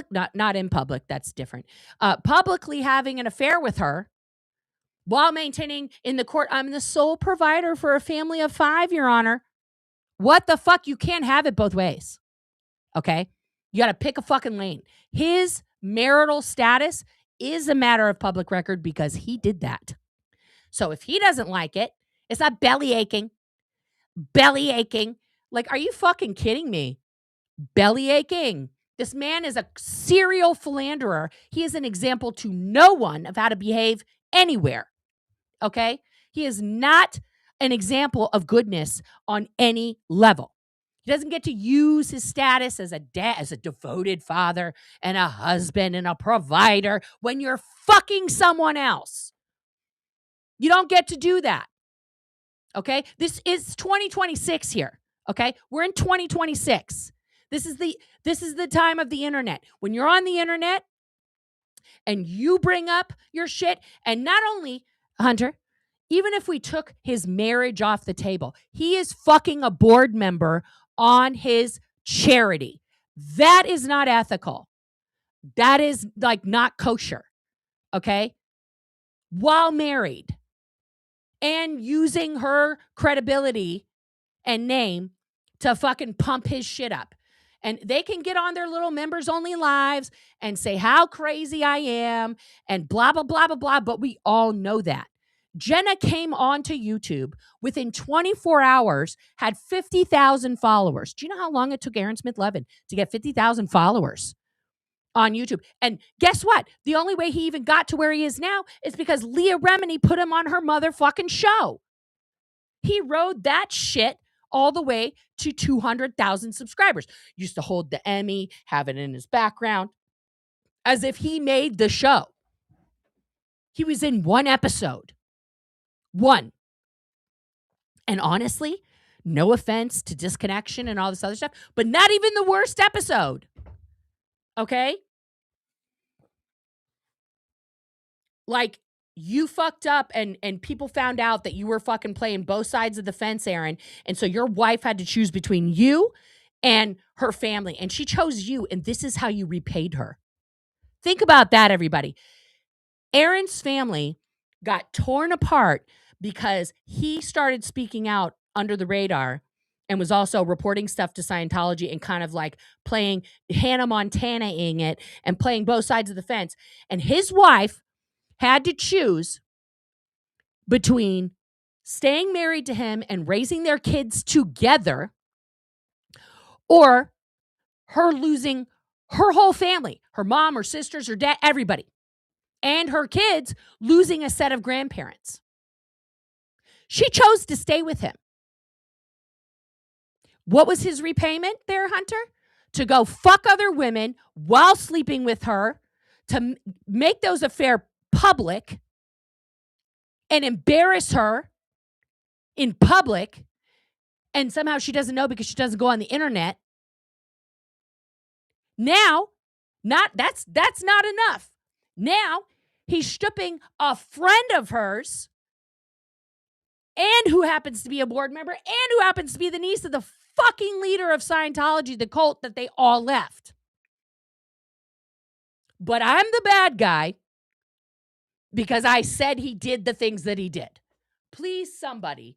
not in public, that's different, publicly having an affair with her while maintaining in the court, I'm the sole provider for a family of 5, Your Honor. What the fuck? You can't have it both ways, okay? You got to pick a fucking lane. His marital status is a matter of public record because he did that. So if he doesn't like it, it's not belly aching. Like, are you fucking kidding me? Belly aching. This man is a serial philanderer. He is an example to no one of how to behave anywhere. Okay? He is not an example of goodness on any level. He doesn't get to use his status as a dad, as a devoted father and a husband and a provider when you're fucking someone else. You don't get to do that. Okay? This is 2026 here. Okay? We're in 2026. This is the time of the internet. When you're on the internet and you bring up your shit, and not only, Hunter, even if we took his marriage off the table, he is fucking a board member on his charity. That is not ethical. That is like not kosher. Okay? While married and using her credibility and name to fucking pump his shit up. And they can get on their little members only lives and say how crazy I am and blah, blah, blah, blah, blah. But we all know that. Jenna came onto YouTube within 24 hours, had 50,000 followers. Do you know how long it took Aaron Smith-Levin to get 50,000 followers on YouTube? And guess what? The only way he even got to where he is now is because Leah Remini put him on her motherfucking show. He rode that shit all the way to 200,000 subscribers. Used to hold the Emmy, have it in his background, as if he made the show. He was in one episode. One. And honestly, no offense to Disconnection and all this other stuff, but not even the worst episode. Okay? like you fucked up and people found out that you were fucking playing both sides of the fence, Aaron. And so your wife had to choose between you and her family. And she chose you. And this is how you repaid her. Think about that, everybody. Aaron's family got torn apart because he started speaking out under the radar and was also reporting stuff to Scientology and kind of like playing Hannah Montana-ing it and playing both sides of the fence. And his wife had to choose between staying married to him and raising their kids together or her losing her whole family, her mom, her sisters, her dad, everybody, and her kids losing a set of grandparents. She chose to stay with him. What was his repayment there, Hunter? To go fuck other women while sleeping with her, to make those affairs public and embarrass her in public, and somehow she doesn't know because she doesn't go on the internet. Now, that's not enough. Now, he's stripping a friend of hers and who happens to be a board member and who happens to be the niece of the fucking leader of Scientology, the cult that they all left. But I'm the bad guy because I said he did the things that he did. Please, somebody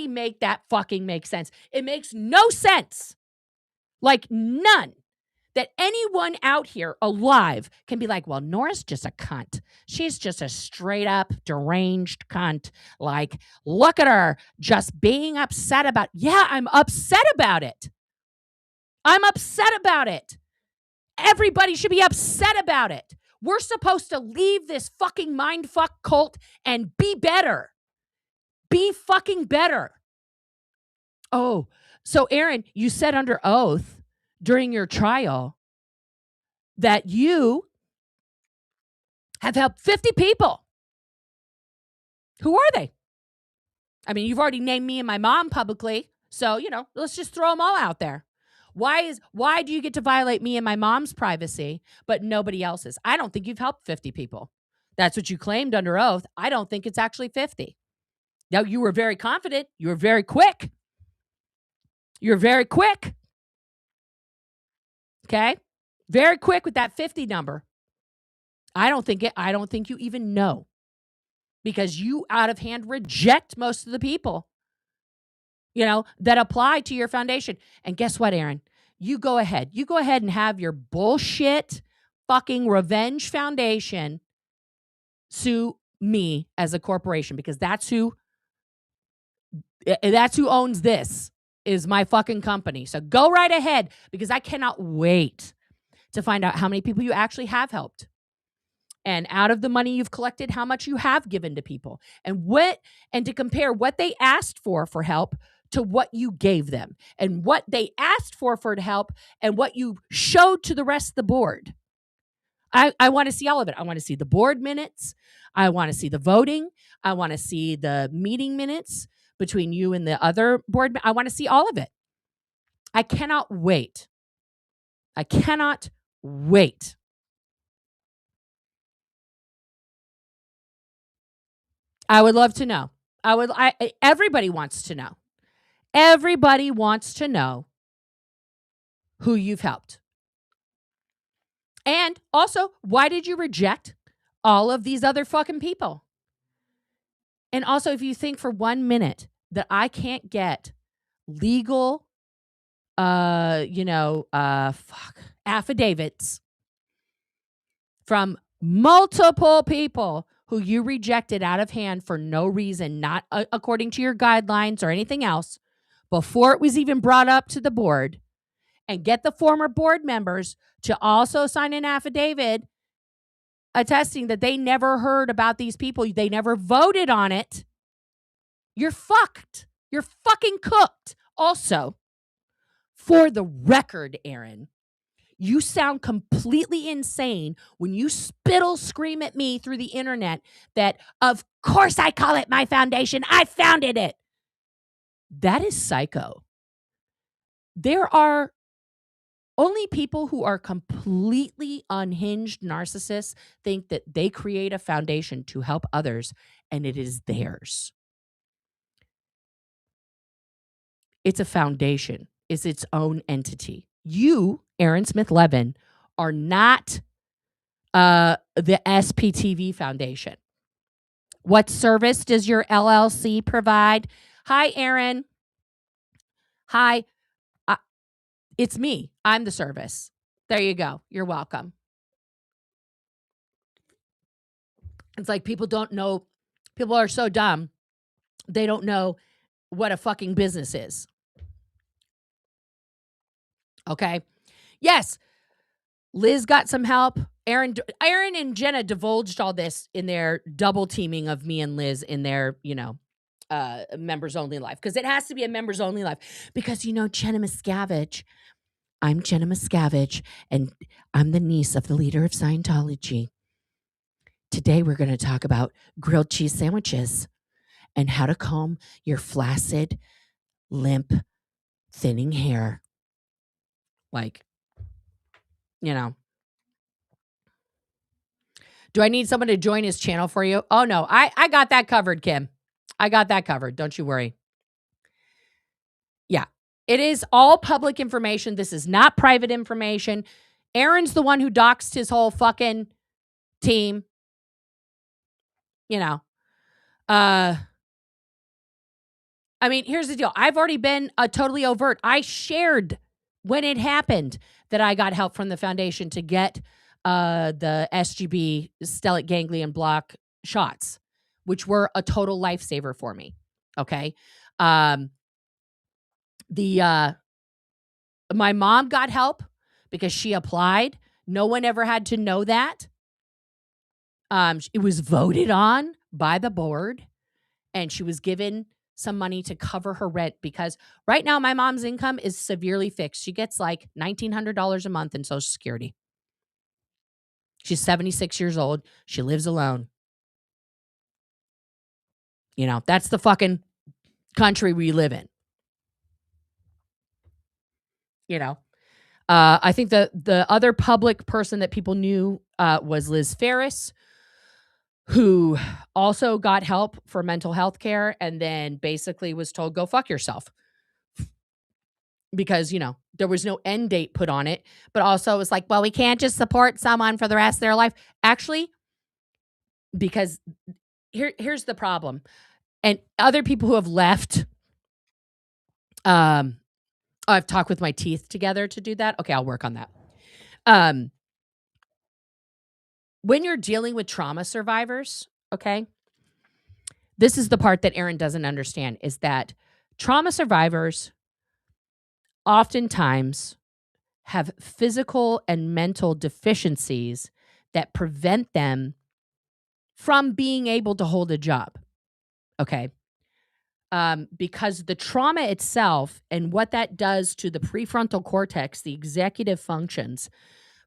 make that fucking make sense. It makes no sense. Like none. That anyone out here alive can be like, well, Nora's just a cunt. She's just a straight up deranged cunt. Like, look at her just being upset about. Yeah, I'm upset about it. I'm upset about it. Everybody should be upset about it. We're supposed to leave this fucking mindfuck cult and be better. Be fucking better. Oh, so Aaron, you said under oath during your trial that you have helped 50 people. Who are they? I mean, you've already named me and my mom publicly. So, let's just throw them all out there. Why do you get to violate me and my mom's privacy, but nobody else's? I don't think you've helped 50 people. That's what you claimed under oath. I don't think it's actually 50. Now, you were very confident. You were very quick. You're very quick. Okay? Very quick with that 50 number. I don't think you even know. Because you out of hand reject most of the people, that apply to your foundation. And guess what, Aaron? You go ahead. You go ahead and have your bullshit fucking revenge foundation sue me as a corporation because that's who owns this. Is my fucking company. So go right ahead because I cannot wait to find out how many people you actually have helped. And out of the money you've collected, how much you have given to people. And to compare what they asked for help to what you gave them. And what they asked for help and what you showed to the rest of the board. I want to see all of it. I want to see the board minutes. I want to see the voting. I want to see the meeting minutes between you and the other board. I want to see all of it. I cannot wait. I cannot wait. I would love to know. Everybody wants to know. Everybody wants to know who you've helped. And also, why did you reject all of these other fucking people? And also, if you think for 1 minute that I can't get legal, affidavits from multiple people who you rejected out of hand for no reason, not according to your guidelines or anything else, before it was even brought up to the board, and get the former board members to also sign an affidavit attesting that they never heard about these people, they never voted on it, you're fucked. You're fucking cooked. Also, for the record, Aaron, you sound completely insane when you spittle scream at me through the internet that, of course I call it my foundation. I founded it. That is psycho. There are Only people who are completely unhinged narcissists think that they create a foundation to help others and it is theirs. It's a foundation. It's its own entity. You, Aaron Smith-Levin, are not the SPTV Foundation. What service does your LLC provide? Hi, Aaron. Hi. It's me. I'm the service. There you go. You're welcome. It's like people don't know. People are so dumb. They don't know what a fucking business is. Okay. Yes. Liz got some help. Aaron and Jenna divulged all this in their double teaming of me and Liz in their, members only life. Because it has to be a members only life. Because, Jenna Miscavige, I'm Jenna Miscavige, and I'm the niece of the leader of Scientology. Today, we're going to talk about grilled cheese sandwiches and how to comb your flaccid, limp, thinning hair. Like, Do I need someone to join his channel for you? Oh, no. I got that covered, Kim. I got that covered. Don't you worry. Yeah. It is all public information. This is not private information. Aaron's the one who doxed his whole fucking team. Here's the deal. I've already been totally overt. I shared when it happened that I got help from the foundation to get the SGB stellate ganglion block shots, which were a total lifesaver for me. Okay. My mom got help because she applied. No one ever had to know that. It was voted on by the board, and she was given some money to cover her rent because right now my mom's income is severely fixed. She gets like $1,900 a month in Social Security. She's 76 years old. She lives alone. That's the fucking country we live in. I think the other public person that people knew was Liz Ferris, who also got help for mental health care and then basically was told, go fuck yourself. Because, there was no end date put on it, but also it was like, well, we can't just support someone for the rest of their life. Actually, because here's the problem. And other people who have left, I've talked with my teeth together to do that. Okay, I'll work on that. When you're dealing with trauma survivors, okay, this is the part that Aaron doesn't understand, is that trauma survivors oftentimes have physical and mental deficiencies that prevent them from being able to hold a job. Okay. Because the trauma itself and what that does to the prefrontal cortex, the executive functions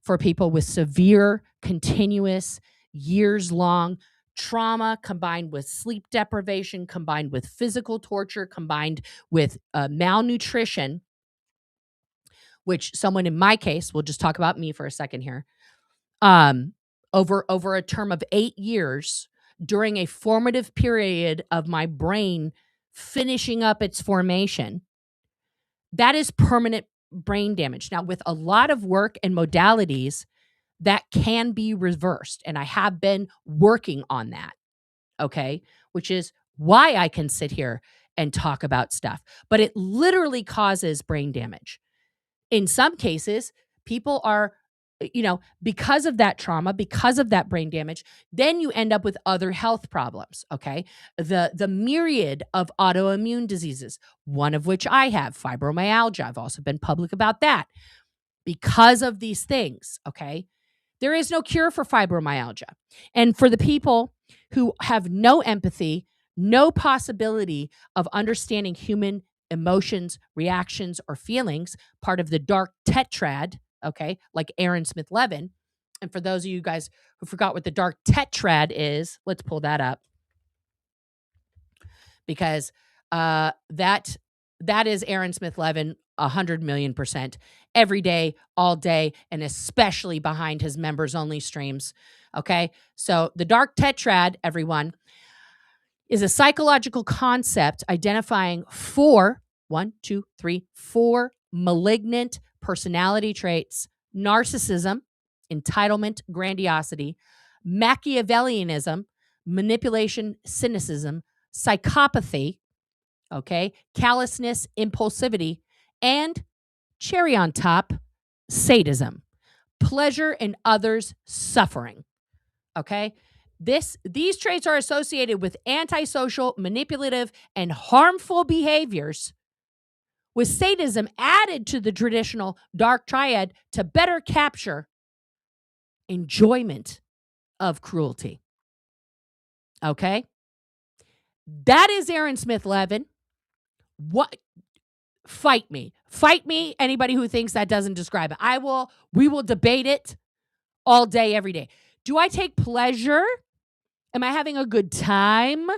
for people with severe, continuous, years-long trauma combined with sleep deprivation, combined with physical torture, combined with malnutrition, which someone in my case, we'll just talk about me for a second here, over a term of 8 years during a formative period of my brain finishing up its formation, that is permanent brain damage. Now, with a lot of work and modalities, that can be reversed. And I have been working on that, okay? Which is why I can sit here and talk about stuff. But it literally causes brain damage. In some cases, people are, because of that trauma, because of that brain damage, then you end up with other health problems, okay? The myriad of autoimmune diseases, one of which I have, fibromyalgia. I've also been public about that. Because of these things, okay? There is no cure for fibromyalgia. And for the people who have no empathy, no possibility of understanding human emotions, reactions, or feelings, part of the dark tetrad, okay, like Aaron Smith-Levin. And for those of you guys who forgot what the dark tetrad is, let's pull that up. Because that That is Aaron Smith-Levin, 100 million %, every day, all day, and especially behind his members-only streams, okay? So the dark tetrad, everyone, is a psychological concept identifying four malignant personality traits: narcissism, entitlement, grandiosity, Machiavellianism, manipulation, cynicism, psychopathy, okay, callousness, impulsivity, and cherry on top, sadism, pleasure in others' suffering. Okay? These traits are associated with antisocial, manipulative, and harmful behaviors, with sadism added to the traditional dark triad to better capture enjoyment of cruelty. Okay? That is Aaron Smith-Levin. What? Fight me. Fight me, anybody who thinks that doesn't describe it. We will debate it all day, every day. Do I take pleasure? Am I having a good time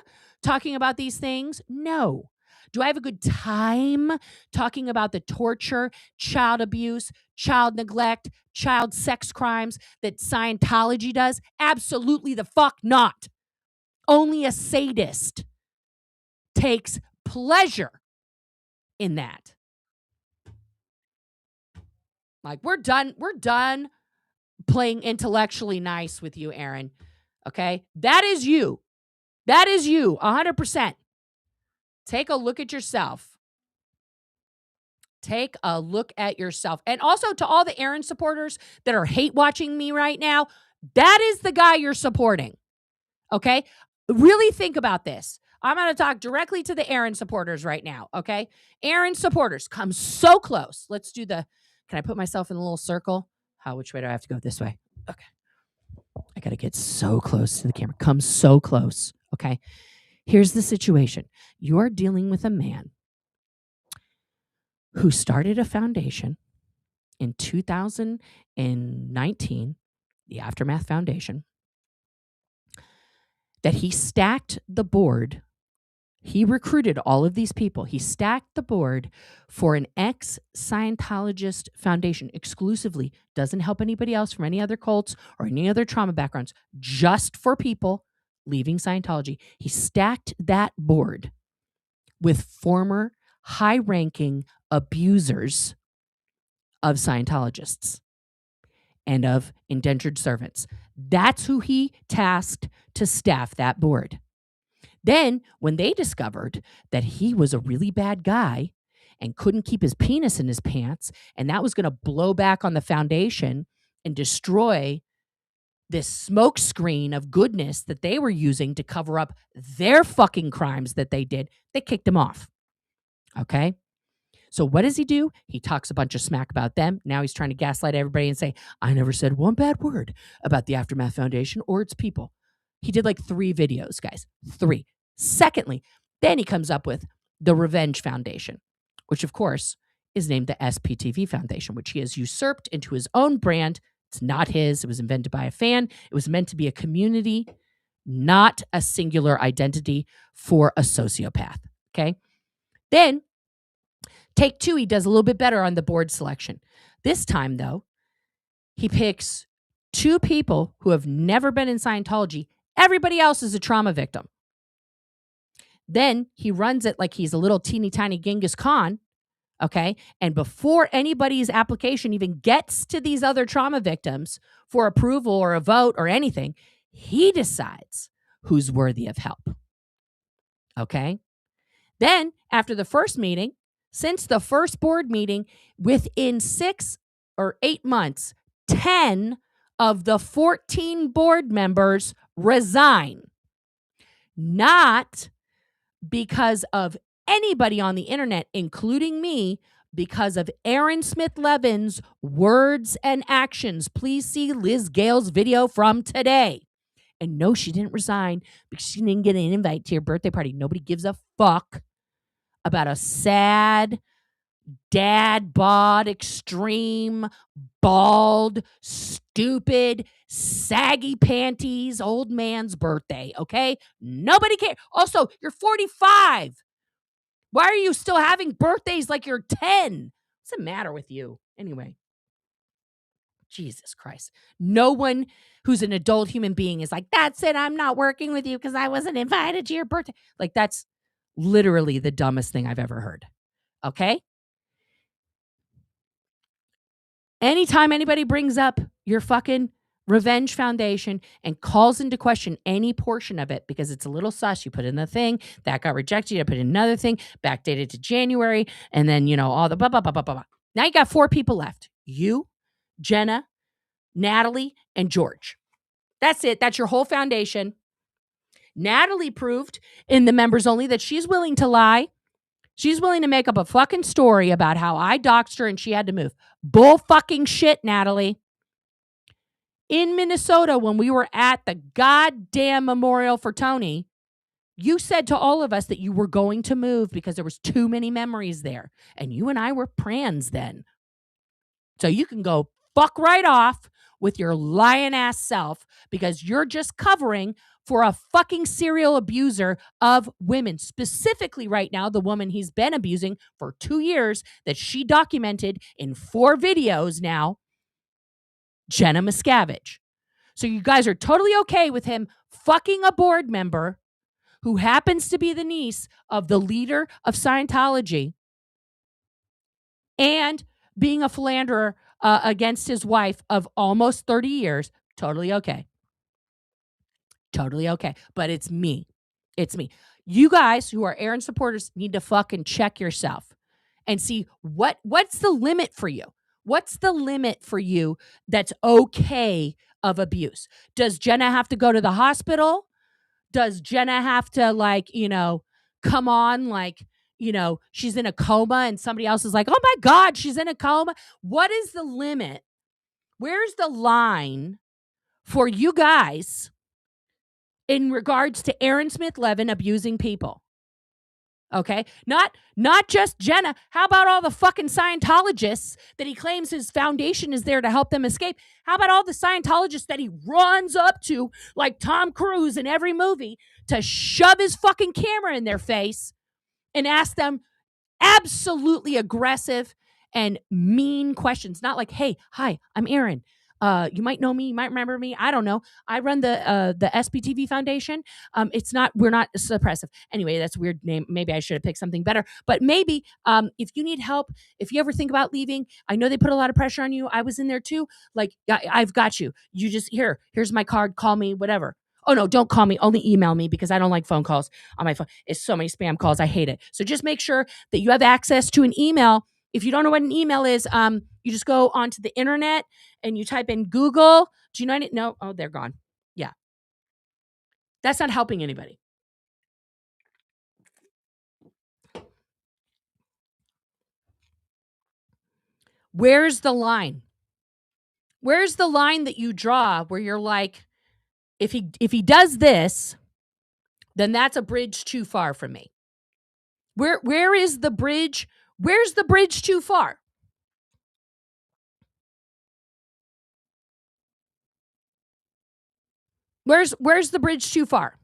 talking about these things? No. Do I have a good time talking about the torture, child abuse, child neglect, child sex crimes that Scientology does? Absolutely the fuck not. Only a sadist takes pleasure in that. Like, we're done playing intellectually nice with you, Aaron. Okay? That is you. That is you, 100%. Take a look at yourself. Take a look at yourself. And also to all the Aaron supporters that are hate watching me right now, that is the guy you're supporting. Okay? Really think about this. I'm going to talk directly to the Aaron supporters right now, okay? Aaron supporters, come so close. Let's do can I put myself in a little circle? Which way do I have to go? This way. Okay. I got to get so close to the camera. Come so close, okay? Here's the situation. You are dealing with a man who started a foundation in 2019, the Aftermath Foundation, that he stacked the board. He recruited all of these people. He stacked the board for an ex-Scientologist foundation exclusively. Doesn't help anybody else from any other cults or any other trauma backgrounds, just for people leaving Scientology. He stacked that board with former high-ranking abusers of Scientologists and of indentured servants. That's who he tasked to staff that board. Then, when they discovered that he was a really bad guy and couldn't keep his penis in his pants, and that was going to blow back on the foundation and destroy this smoke screen of goodness that they were using to cover up their fucking crimes that they did, they kicked him off. Okay? So what does he do? He talks a bunch of smack about them. Now he's trying to gaslight everybody and say, I never said one bad word about the Aftermath Foundation or its people. He did like 3 videos, guys. 3. Secondly, then he comes up with the Revenge Foundation, which of course is named the SPTV Foundation, which he has usurped into his own brand. It's not his. It was invented by a fan. It was meant to be a community, not a singular identity for a sociopath. Okay. Then take 2, he does a little bit better on the board selection. This time, though, he picks 2 people who have never been in Scientology. Everybody else is a trauma victim. Then he runs it like he's a little teeny tiny Genghis Khan, okay? And before anybody's application even gets to these other trauma victims for approval or a vote or anything, he decides who's worthy of help, okay? Then, after the first meeting, since the first board meeting, within 6 or 8 months, 10 of the 14 board members resign. Not because of anybody on the internet, including me, because of Aaron Smith-Levin's words and actions. Please see Liz Gale's video from today. And no, she didn't resign because she didn't get an invite to your birthday party. Nobody gives a fuck about a sad, dad bod, extreme, bald, stupid, saggy panties, old man's birthday, okay? Nobody cares. Also, you're 45. Why are you still having birthdays like you're 10? What's the matter with you? Anyway, Jesus Christ. No one who's an adult human being is like, that's it. I'm not working with you because I wasn't invited to your birthday. Like, that's literally the dumbest thing I've ever heard. Okay? Anytime anybody brings up your fucking Revenge Foundation and calls into question any portion of it because it's a little sus, you put in the thing, that got rejected, you put in another thing, backdated to January, and then, all the blah, blah, blah, blah, blah, blah. Now you got 4 people left. You, Jenna, Natalie, and George. That's it. That's your whole foundation. Natalie proved in the members only that she's willing to lie. She's willing to make up a fucking story about how I doxed her and she had to move. Bull fucking shit, Natalie. In Minnesota, when we were at the goddamn memorial for Tony, you said to all of us that you were going to move because there was too many memories there. And you and I were prans then. So you can go fuck right off with your lying ass self because you're just covering for a fucking serial abuser of women. Specifically right now, the woman he's been abusing for 2 years that she documented in 4 videos now, Jenna Miscavige. So you guys are totally okay with him fucking a board member who happens to be the niece of the leader of Scientology and being a philanderer against his wife of almost 30 years. Totally okay. Totally okay. But it's me. It's me. You guys who are Aaron supporters need to fucking check yourself and see what's the limit for you. What's the limit for you that's okay of abuse? Does Jenna have to go to the hospital? Does Jenna have to come on she's in a coma and somebody else is like, oh my God, she's in a coma? What is the limit? Where's the line for you guys in regards to Aaron Smith-Levin abusing people? Okay? Not just Jenna. How about all the fucking Scientologists that he claims his foundation is there to help them escape? How about all the Scientologists that he runs up to like Tom Cruise in every movie to shove his fucking camera in their face and ask them absolutely aggressive and mean questions? Not like, hey, hi, I'm Aaron. You might know me, you might remember me. I don't know. I run the SPTV Foundation. We're not suppressive. Anyway, that's a weird name. Maybe I should have picked something better. But maybe if you need help, if you ever think about leaving, I know they put a lot of pressure on you. I was in there too. Like, I've got you. You just here's my card. Call me, whatever. Oh no, don't call me. Only email me because I don't like phone calls on my phone. It's so many spam calls. I hate it. So just make sure that you have access to an email. If you don't know what an email is, you just go onto the internet and you type in Google. Do you know it? No. Oh, they're gone. Yeah. That's not helping anybody. Where's the line? Where's the line that you draw where you're like, if he does this, then that's a bridge too far from me. Where is the bridge? Where's the bridge too far? Where's the bridge too far?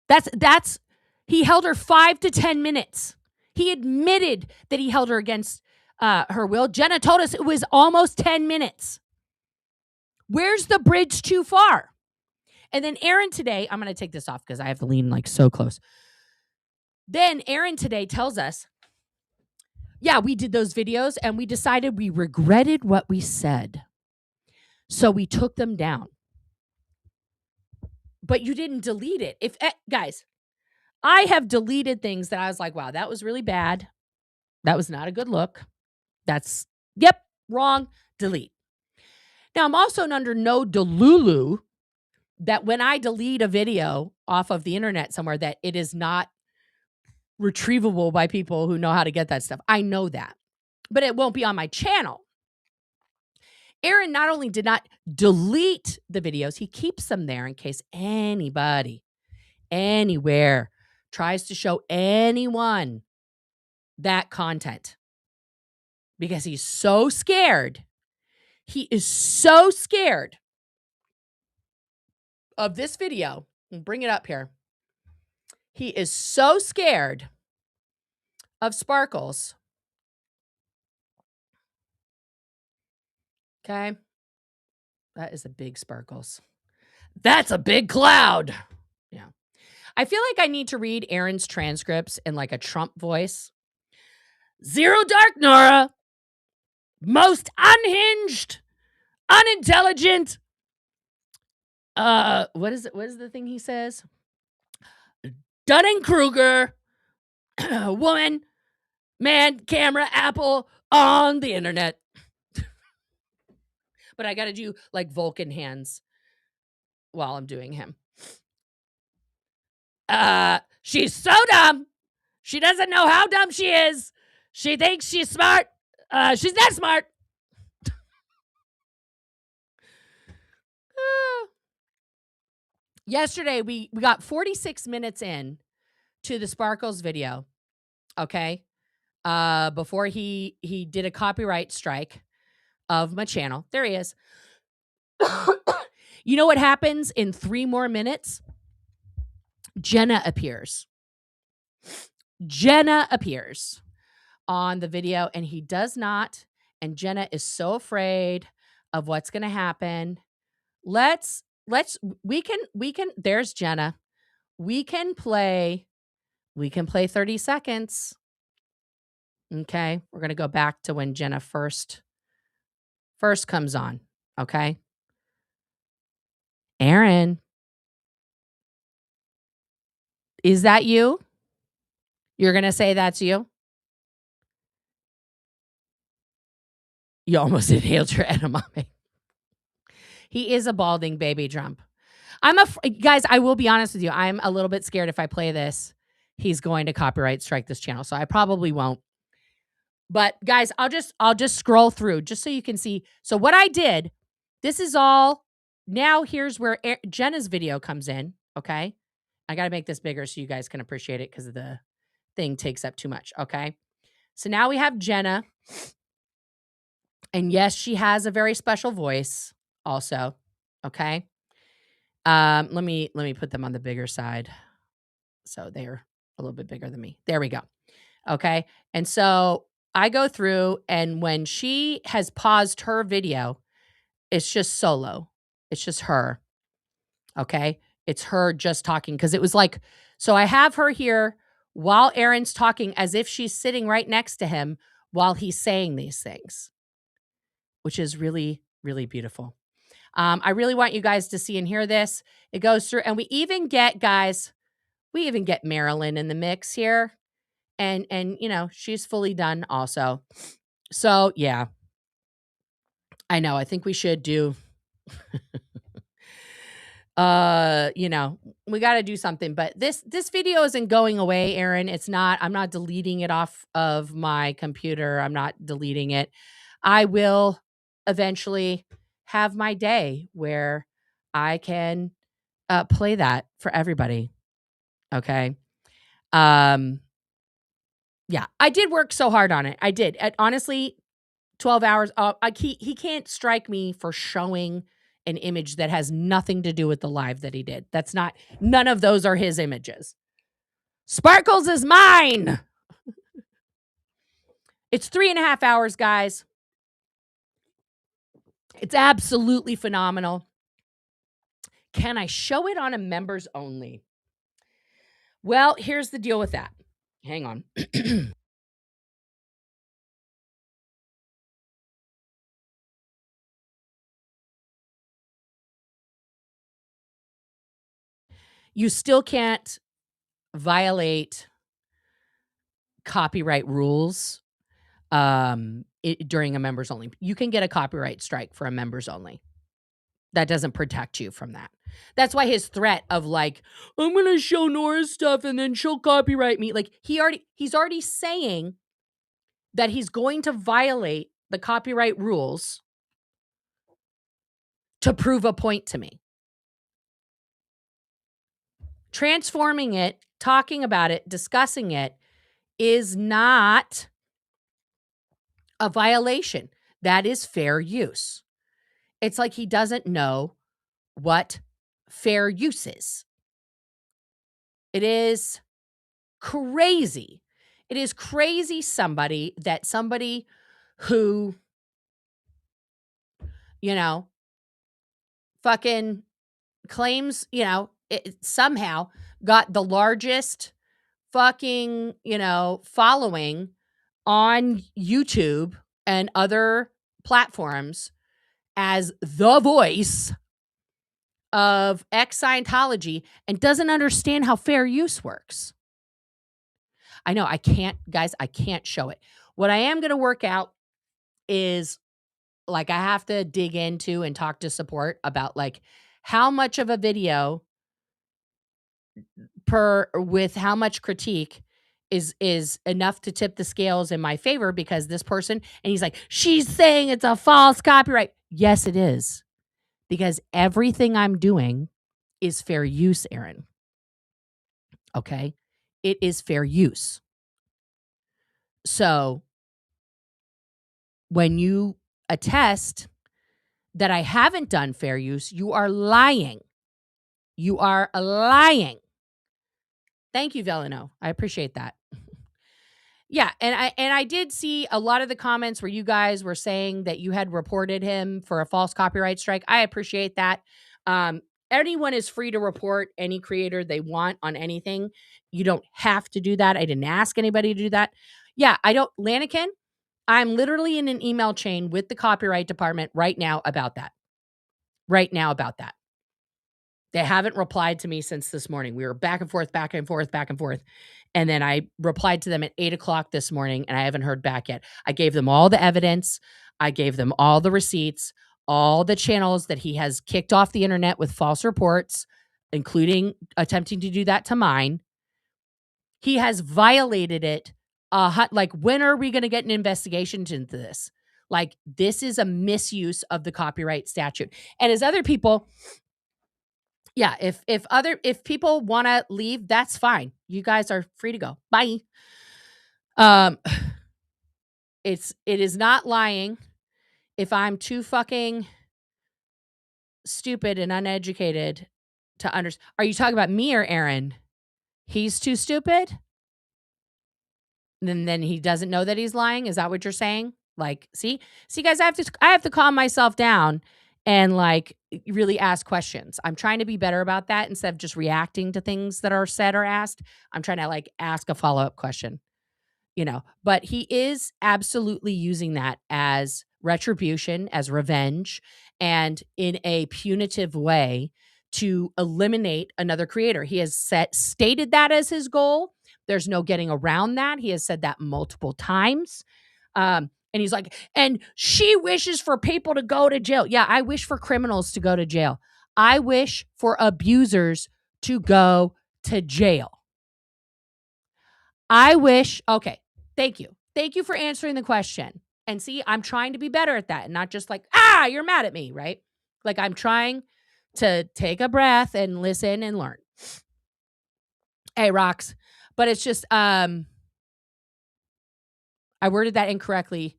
That's he held her 5 to 10 minutes. He admitted that he held her against her will. Jenna told us it was almost 10 minutes. Where's the bridge too far? And then Aaron today, I'm going to take this off because I have to lean like so close. Then Aaron today tells us, yeah, we did those videos and we decided we regretted what we said. So we took them down. But you didn't delete it. Guys, I have deleted things that I was like, wow, that was really bad. That was not a good look. Wrong, delete. Now, I'm also under no delulu that when I delete a video off of the internet somewhere that it is not retrievable by people who know how to get that stuff. I know that. But it won't be on my channel. Aaron not only did not delete the videos, he keeps them there in case anybody, anywhere, tries to show anyone that content. Because he's so scared. He is so scared of this video. I'll bring it up here. He is so scared of sparkles. Okay. That is a big sparkles. That's a big cloud. Yeah. I feel like I need to read Aaron's transcripts in like a Trump voice. Zero dark, Nora. Most unhinged, unintelligent. What is it? What is the thing he says? Dunning-Kruger, woman, man, camera, Apple, on the internet. But I got to do like Vulcan hands while I'm doing him. She's so dumb. She doesn't know how dumb she is. She thinks she's smart. She's not smart. Yesterday, we got 46 minutes in to the Sparkles video, okay? Before he did a copyright strike of my channel. There he is. You know what happens in 3 more minutes? Jenna appears. Jenna appears on the video, and he does not. And Jenna is so afraid of what's going to happen. We can, there's Jenna. We can play 30 seconds. Okay. We're going to go back to when Jenna first comes on. Okay. Aaron, is that you? You're going to say that's you? You almost inhaled your edamame. He is a balding baby Trump. Guys, I will be honest with you. I'm a little bit scared if I play this, he's going to copyright strike this channel. So I probably won't. But guys, I'll just scroll through just so you can see. So what I did, this is all. Now here's where Jenna's video comes in. Okay. I got to make this bigger so you guys can appreciate it because the thing takes up too much. Okay. So now we have Jenna. And yes, she has a very special voice also. Okay. Let me put them on the bigger side. So they're a little bit bigger than me. There we go. Okay. And so I go through, and when she has paused her video, it's just solo. It's just her. Okay. It's her just talking. Cause it was like, so I have her here while Aaron's talking as if she's sitting right next to him while he's saying these things, which is really, really beautiful. I really want you guys to see and hear this. It goes through, and we even get Marilyn in the mix here. And you know, she's fully done also. So yeah, I know. I think we should do, you know, we got to do something, but this video isn't going away, Aaron. It's not, I'm not deleting it off of my computer. I'm not deleting it. I will eventually have my day where I can play that for everybody. Okay. Yeah, I did work so hard on it. I did. Honestly, 12 hours. He can't strike me for showing an image that has nothing to do with the live that he did. That's not, none of those are his images. Sparkles is mine. It's 3.5 hours, guys. It's absolutely phenomenal. Can I show it on a members only? Well, here's the deal with that. Hang on. You still can't violate copyright rules during a members only. You can get a copyright strike for a members only. That doesn't protect you from that. That's why his threat of like, I'm going to show Nora's stuff and then she'll copyright me. Like he's already saying that he's going to violate the copyright rules to prove a point to me. Transforming it, talking about it, discussing it is not a violation. That is fair use. It's like he doesn't know what fair use is. It is crazy. It is crazy somebody who, you know, fucking claims, you know, it somehow got the largest fucking, you know, following on YouTube and other platforms as the voice of ex-Scientology and doesn't understand how fair use works. I know I can't, guys, I can't show it. What I am going to work out is like I have to dig into and talk to support about like how much of a video with how much critique is enough to tip the scales in my favor, because this person, and he's like, she's saying it's a false copyright. Yes, it is. Because everything I'm doing is fair use, Aaron. Okay? It is fair use. So when you attest that I haven't done fair use, you are lying. You are lying. Thank you, Velino. I appreciate that. Yeah, and I did see a lot of the comments where you guys were saying that you had reported him for a false copyright strike. I appreciate that. Anyone is free to report any creator they want on anything. You don't have to do that. I didn't ask anybody to do that. Yeah, I don't. Lanikin, I'm literally in an email chain with the copyright department right now about that. Right now about that. They haven't replied to me since this morning. We were back and forth, back and forth, back and forth. And then I replied to them at 8 o'clock this morning, and I haven't heard back yet. I gave them all the evidence. I gave them all the receipts, all the channels that he has kicked off the internet with false reports, including attempting to do that to mine. He has violated it. Like, when are we going to get an investigation into this? Like, this is a misuse of the copyright statute. And as other people... Yeah, if people want to leave, that's fine. You guys are free to go. Bye. It is not lying if I'm too fucking stupid and uneducated to understand. Are you talking about me or Aaron? He's too stupid? Then he doesn't know that he's lying? Is that what you're saying? Like, see guys, I have to calm myself down and like really ask questions. I'm trying to be better about that instead of just reacting to things that are said or asked. I'm trying to like ask a follow-up question, you know, but he is absolutely using that as retribution, as revenge, and in a punitive way to eliminate another creator. He has stated that as his goal. There's no getting around that. He has said that multiple times. And he's like, and she wishes for people to go to jail. Yeah, I wish for criminals to go to jail. I wish for abusers to go to jail. I wish, okay, thank you. Thank you for answering the question. And see, I'm trying to be better at that and not just like, you're mad at me, right? Like I'm trying to take a breath and listen and learn. Hey, Rox. But it's just, I worded that incorrectly.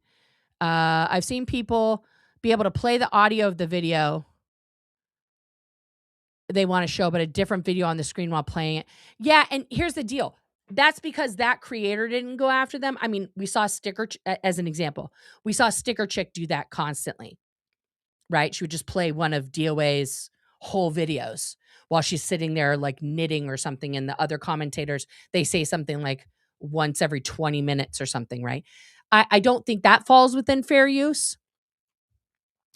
I've seen people be able to play the audio of the video they want to show, but a different video on the screen while playing it. Yeah, and here's the deal. That's because that creator didn't go after them. I mean, we saw as an example. We saw Sticker Chick do that constantly, right? She would just play one of DOA's whole videos while she's sitting there like knitting or something, and the other commentators, they say something like once every 20 minutes or something, right? I don't think that falls within fair use,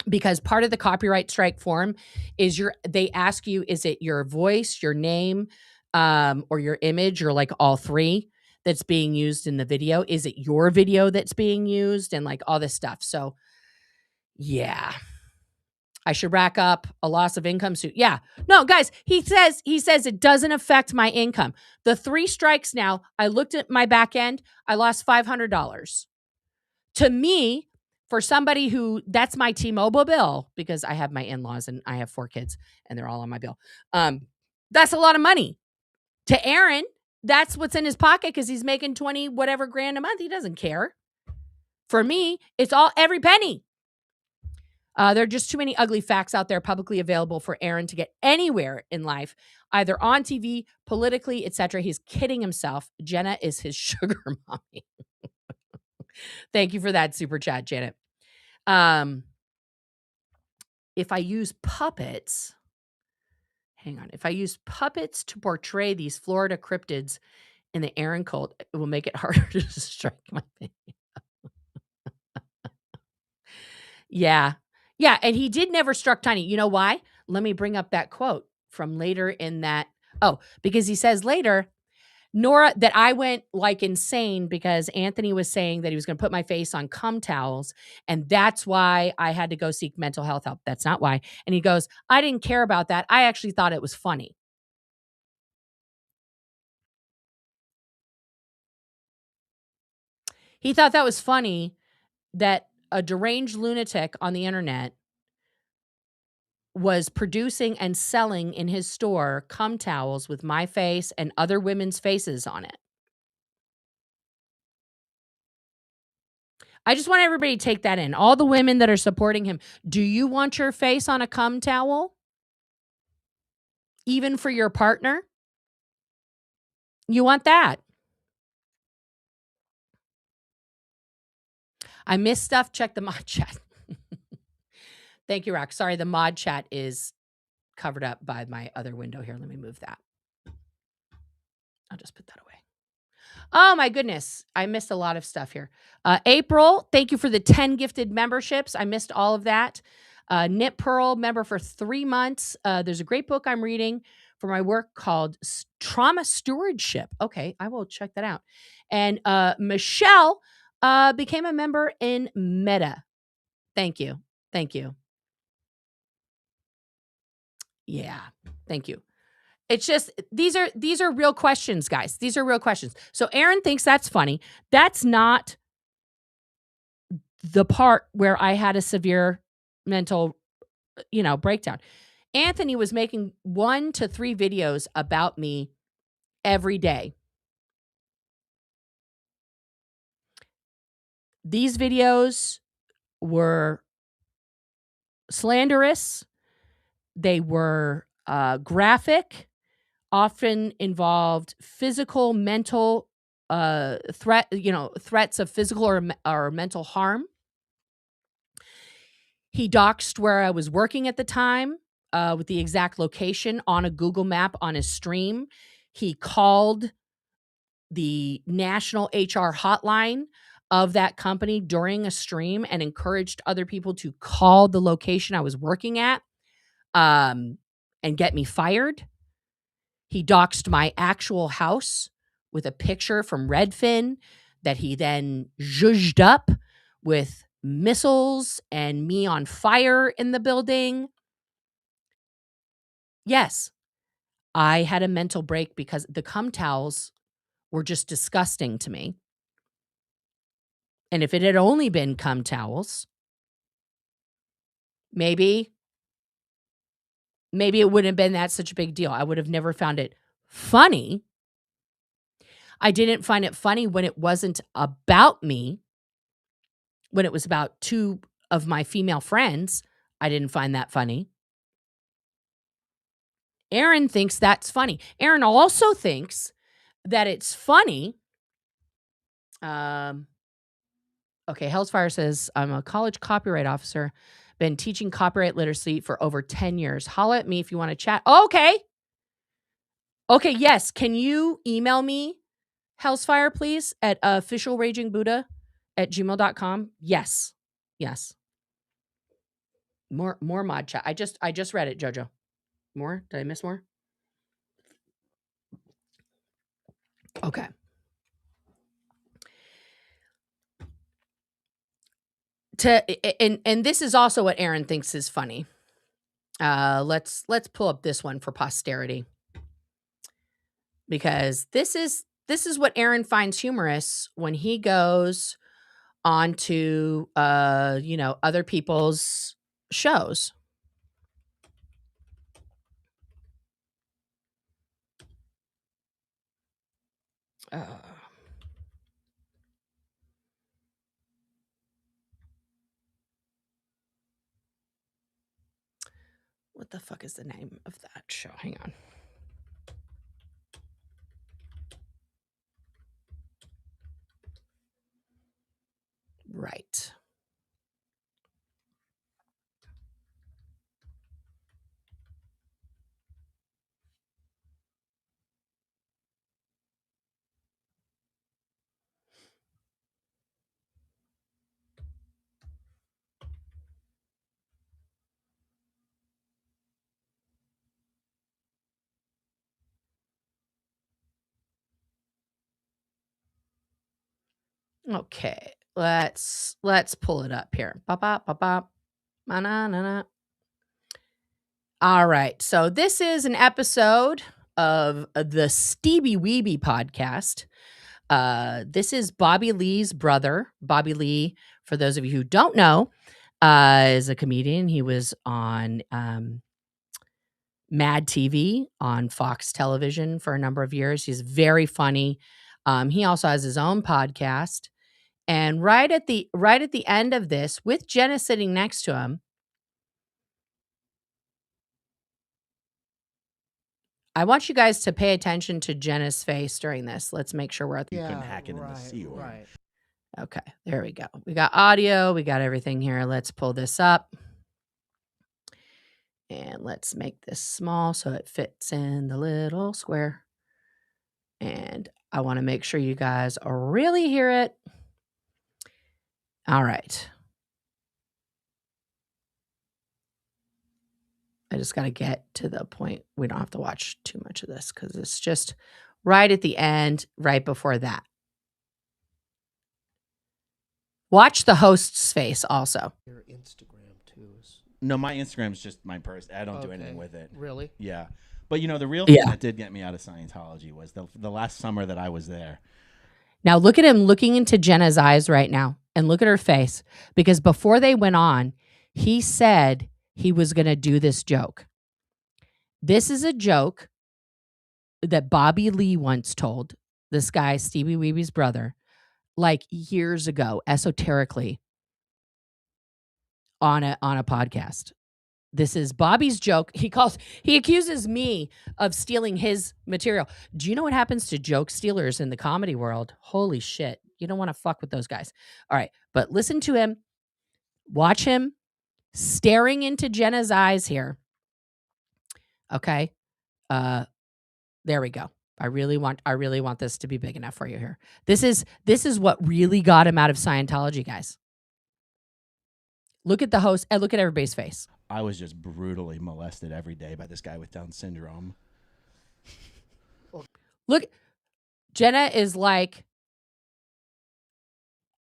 because part of the copyright strike form is they ask you, is it your voice, your name, or your image, or like all three that's being used in the video? Is it your video that's being used, and like all this stuff? So yeah, I should rack up a loss of income suit. Yeah, no, guys, he says it doesn't affect my income. The 3 strikes now, I looked at my back end, I lost $500. To me, for somebody who, that's my T-Mobile bill, because I have my in-laws and I have 4 kids and they're all on my bill. That's a lot of money. To Aaron, that's what's in his pocket because he's making 20 whatever grand a month. He doesn't care. For me, it's all every penny. There are just too many ugly facts out there publicly available for Aaron to get anywhere in life, either on TV, politically, etc. He's kidding himself. Jenna is his sugar mommy. Thank you for that super chat, Janet. If I use puppets, hang on. If I use puppets to portray these Florida cryptids in the Aaron cult, it will make it harder to strike my thing. Yeah. Yeah. And he did never struck Tiny. You know why? Let me bring up that quote from later in that. Oh, because he says later, Nora, that I went like insane because Anthony was saying that he was going to put my face on cum towels. And that's why I had to go seek mental health help. That's not why. And he goes, I didn't care about that. I actually thought it was funny. He thought that was funny that a deranged lunatic on the internet was producing and selling in his store cum towels with my face and other women's faces on it. I just want everybody to take that in. All the women that are supporting him, do you want your face on a cum towel? Even for your partner? You want that? I missed stuff. Check the mod chat. Thank you, Rock. Sorry, the mod chat is covered up by my other window here. Let me move that. I'll just put that away. Oh, my goodness. I missed a lot of stuff here. April, thank you for the 10 gifted memberships. I missed all of that. Knit Pearl, member for 3 months. There's a great book I'm reading for my work called Trauma Stewardship. Okay, I will check that out. And Michelle became a member in Meta. Thank you. Thank you. Yeah, thank you. It's just these are real questions, guys. These are real questions. So Aaron thinks that's funny. That's not the part where I had a severe mental, breakdown. Anthony was making 1 to 3 videos about me every day. These videos were slanderous. They were graphic, often involved physical, mental threats of physical or mental harm. He doxed where I was working at the time with the exact location on a Google map on his stream. He called the national HR hotline of that company during a stream and encouraged other people to call the location I was working at and get me fired. He doxed my actual house with a picture from Redfin that he then zhuzhed up with missiles and me on fire in the building. Yes, I had a mental break because the cum towels were just disgusting to me. And if it had only been cum towels, maybe it wouldn't have been that such a big deal. I would have never found it funny. I didn't find it funny when it wasn't about me. When it was about 2 of my female friends, I didn't find that funny. Aaron thinks that's funny. Aaron also thinks that it's funny. Okay, Hellsfire says, I'm a college copyright officer, been teaching copyright literacy for over 10 years. Holla at me if you want to chat. Okay. Okay, yes. Can you email me, Hellsfire, please, at officialragingbuddha@gmail.com? Yes. Yes. More mod chat. I just read it, Jojo. More? Did I miss more? Okay. And this is also what Aaron thinks is funny. Let's pull up this one for posterity. Because this is what Aaron finds humorous when he goes onto other people's shows. What the fuck is the name of that show? Hang on. Right. Okay, let's pull it up here. Bop, bop, bop, bop. Na, na, na, na. All right, so this is an episode of the Stevie Weeby podcast. This is Bobby Lee's brother. Bobby Lee, for those of you who don't know, is a comedian. He was on Mad TV on Fox Television for a number of years. He's very funny. He also has his own podcast. And right at the end of this, with Jenna sitting next to him, I want you guys to pay attention to Jenna's face during this. Let's make sure we're at the... You couldn't hack it in the sea word. Right. Okay, there we go. We got audio. We got everything here. Let's pull this up. And let's make this small so it fits in the little square. And I want to make sure you guys really hear it. All right. I just got to get to the point. We don't have to watch too much of this because it's just right at the end, right before that. Watch the host's face also. Your Instagram too. No, my Instagram's just my person. I don't do anything with it. Really? Yeah. But you know, the real thing that did get me out of Scientology was the last summer that I was there. Now look at him looking into Jenna's eyes right now and look at her face, because before they went on, he said he was going to do this joke. This is a joke that Bobby Lee once told this guy, Stevie Weeby's brother, like years ago, esoterically on a podcast. This is Bobby's joke. He accuses me of stealing his material. Do you know what happens to joke stealers in the comedy world? Holy shit. You don't want to fuck with those guys. All right. But listen to him. Watch him staring into Jenna's eyes here. Okay. There we go. I really want this to be big enough for you here. This is what really got him out of Scientology, guys. Look at the host and look at everybody's face. I was just brutally molested every day by this guy with Down syndrome. Look, Jenna is like,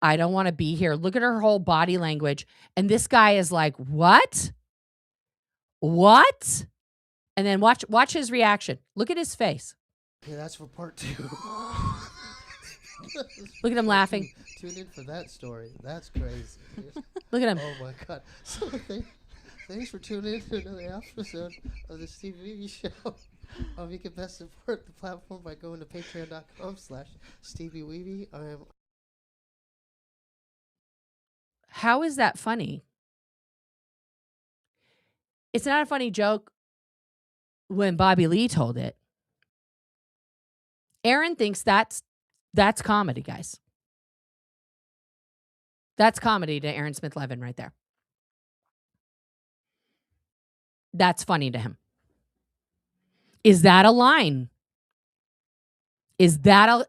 I don't want to be here. Look at her whole body language. And this guy is like, what? What? And then watch his reaction. Look at his face. Okay, that's for part 2. Look at him laughing. Tune in for that story. That's crazy. Look at him. Oh my God. So thanks for tuning in to another episode of the Steve Weeby Show. You can best support the platform by going to patreon.com/Stevie Weeby. How is that funny? It's not a funny joke when Bobby Lee told it. Aaron thinks that's comedy, guys. That's comedy to Aaron Smith-Levin right there. That's funny to him. Is that a line? Is that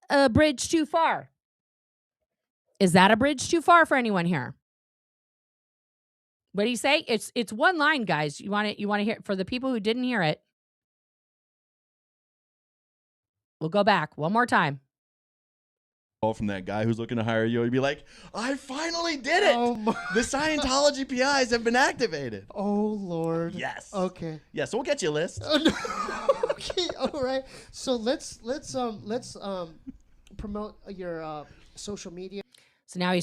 a bridge too far? Is that a bridge too far for anyone here? What do you say? It's one line, guys. You want to hear it? For the people who didn't hear it, we'll go back one more time. From that guy who's looking to hire you, you'd be like, I finally did it. The Scientology PIs have been activated. Oh Lord. Yes. Okay. Yeah, so we'll get you a list. Oh, no. Okay. All right. So let's promote your social media. So now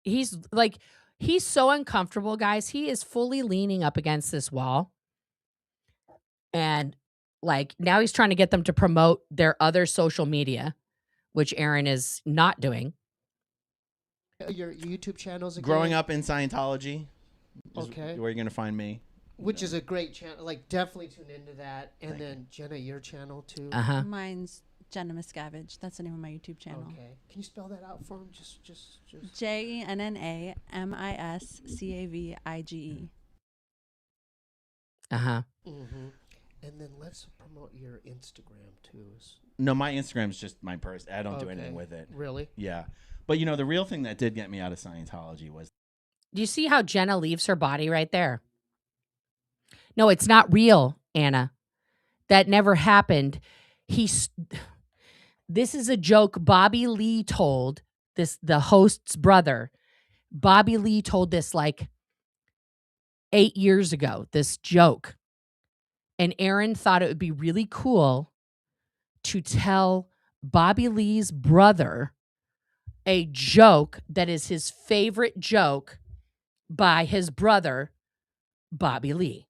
he's so uncomfortable, guys. He is fully leaning up against this wall. And like now he's trying to get them to promote their other social media, which Aaron is not doing. Your YouTube channels again? Growing Up in Scientology is okay. where you're going to find me. Which is a great channel. Like, definitely tune into that. And then, Jenna, your channel, too. Uh-huh. Mine's Jenna Miscavige. That's the name of my YouTube channel. Okay. Can you spell that out for him? Just. JENNAMISCAVIGE. Uh-huh. Mm-hmm. And then let's promote your Instagram, too. No, my Instagram's just my purse. I don't do anything with it. Really? Yeah. But, you know, the real thing that did get me out of Scientology was... Do you see how Jenna leaves her body right there? No, it's not real, Anna. That never happened. This is a joke Bobby Lee told, the host's brother. Bobby Lee told this like 8 years ago, this joke. And Aaron thought it would be really cool to tell Bobby Lee's brother a joke that is his favorite joke by his brother, Bobby Lee.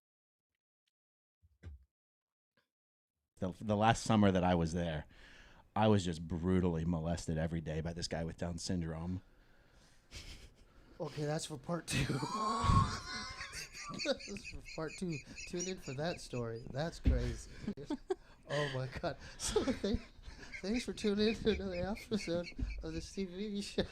The last summer that I was there, I was just brutally molested every day by this guy with Down syndrome. Okay, that's for part 2. That's for part 2. Tune in for that story. That's crazy. Oh, my God. So thanks for tuning in to another episode of the Steve Levy Show.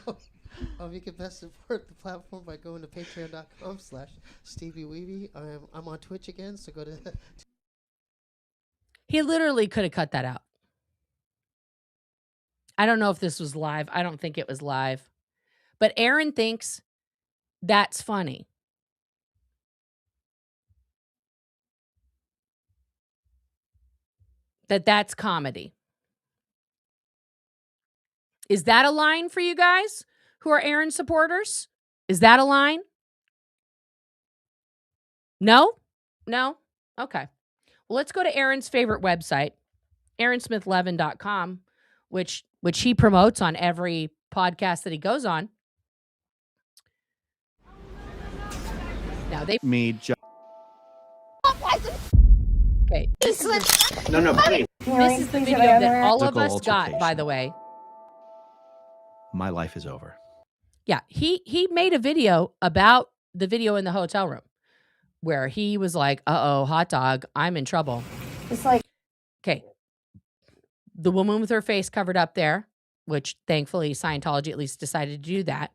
You can best support the platform by going to patreon.com/StevieWeeby. I'm on Twitch again, so go to... He literally could have cut that out. I don't know if this was live. I don't think it was live. But Aaron thinks that's funny. That's comedy. Is that a line for you guys who are Aaron supporters? Is that a line? No? No? Okay. Well, let's go to Aaron's favorite website, aaronsmithlevin.com, which he promotes on every podcast that he goes on. Now they Me. Okay. This is No, please. this is the video that all of us got, by the way. My life is over. Yeah, he made a video about the video in the hotel room where he was like, uh-oh, hot dog, I'm in trouble. It's like, okay, the woman with her face covered up there, which thankfully Scientology at least decided to do that.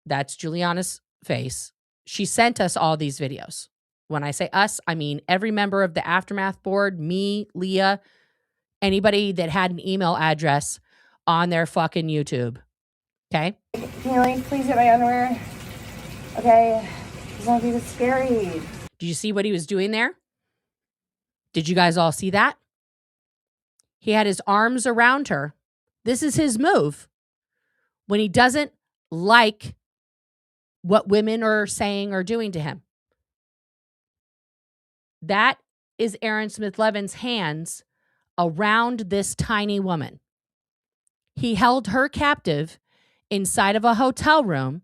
That's Juliana's face. She sent us all these videos. When I say us, I mean every member of the Aftermath board, me, Leah, anybody that had an email address on their fucking YouTube. Okay? can you like please get my underwear? Okay, it's gonna be this scary. Did you see what he was doing there? Did you guys all see that? He had his arms around her. This is his move when he doesn't like what women are saying or doing to him. That is Aaron Smith-Levin's hands around this tiny woman. He held her captive inside of a hotel room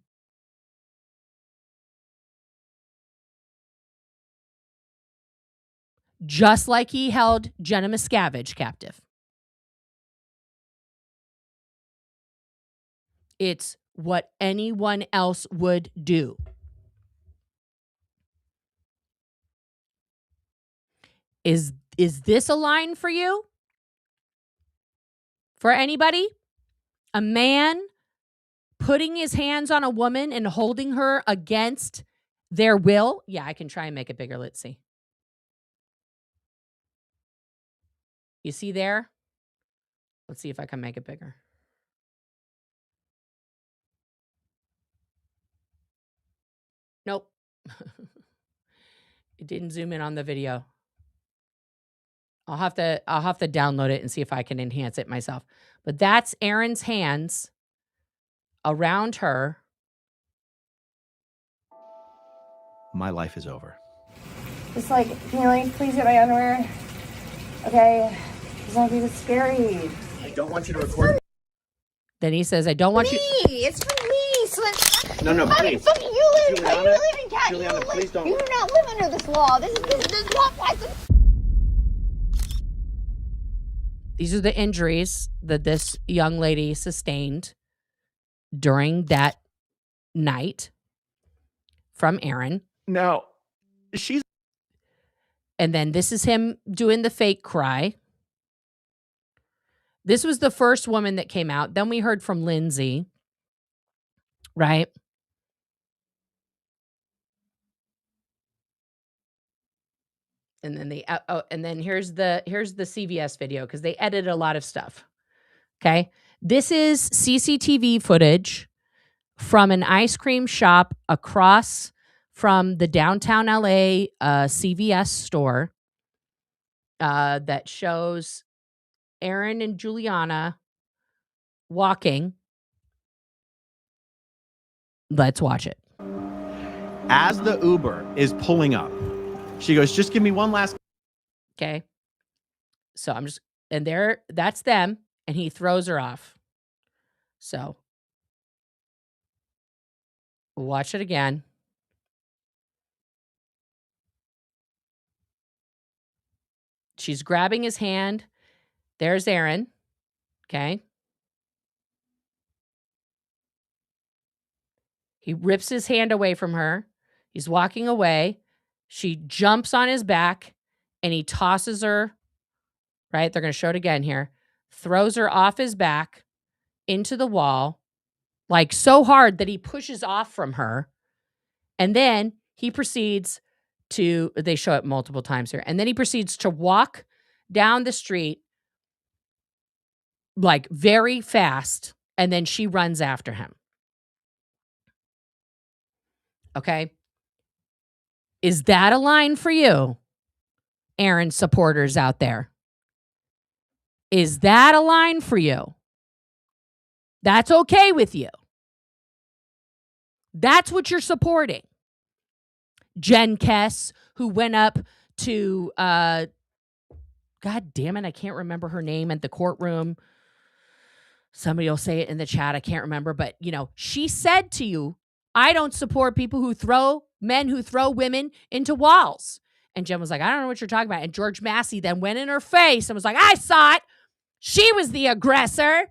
just like he held Jenna Miscavige captive. It's what anyone else would do. Is this a line for you? For anybody? A man putting his hands on a woman and holding her against their will? Yeah, I can try and make it bigger. Let's see. You see there? Let's see if I can make it bigger. Nope. It didn't zoom in on the video. I'll have to download it and see if I can enhance it myself. But that's Aaron's hands around her. My life is over. Just like, can you like please get my underwear? Okay, it's gonna be this scary. I don't want you to record. Then he says, I don't want you. It's for me. So that No, please. fucking you live. Juliana, You live in Cat. Juliana, please don't. You do not live under this law. This law applies to. These are the injuries that this young lady sustained during that night from Aaron. Now, she's And then this is him doing the fake cry. This was the first woman that came out. Then we heard from Lindsay, right? And then and then here's the CVS video because they edited a lot of stuff. Okay. This is CCTV footage from an ice cream shop across from the downtown LA CVS store that shows Aaron and Juliana walking. Let's watch it. As the Uber is pulling up, she goes, just give me one last. Okay. So I'm just, and there, that's them. And he throws her off. So watch it again. She's grabbing his hand. There's Aaron. Okay. He rips his hand away from her. He's walking away. She jumps on his back and he tosses her, right? They're going to show it again here. Throws her off his back into the wall, like so hard that he pushes off from her. And then he proceeds to, they show it multiple times here. And then he proceeds to walk down the street like very fast. And then she runs after him. Okay. Is that a line for you, Aaron supporters out there? Is that a line for you? That's okay with you. That's what you're supporting. Jen Kess, who went up to, God damn it, I can't remember her name at the courtroom. Somebody will say it in the chat. I can't remember. But, you know, she said to you, I don't support people who men who throw women into walls. And Jen was like, I don't know what you're talking about. And George Massey then went in her face and was like, I saw it. She was the aggressor.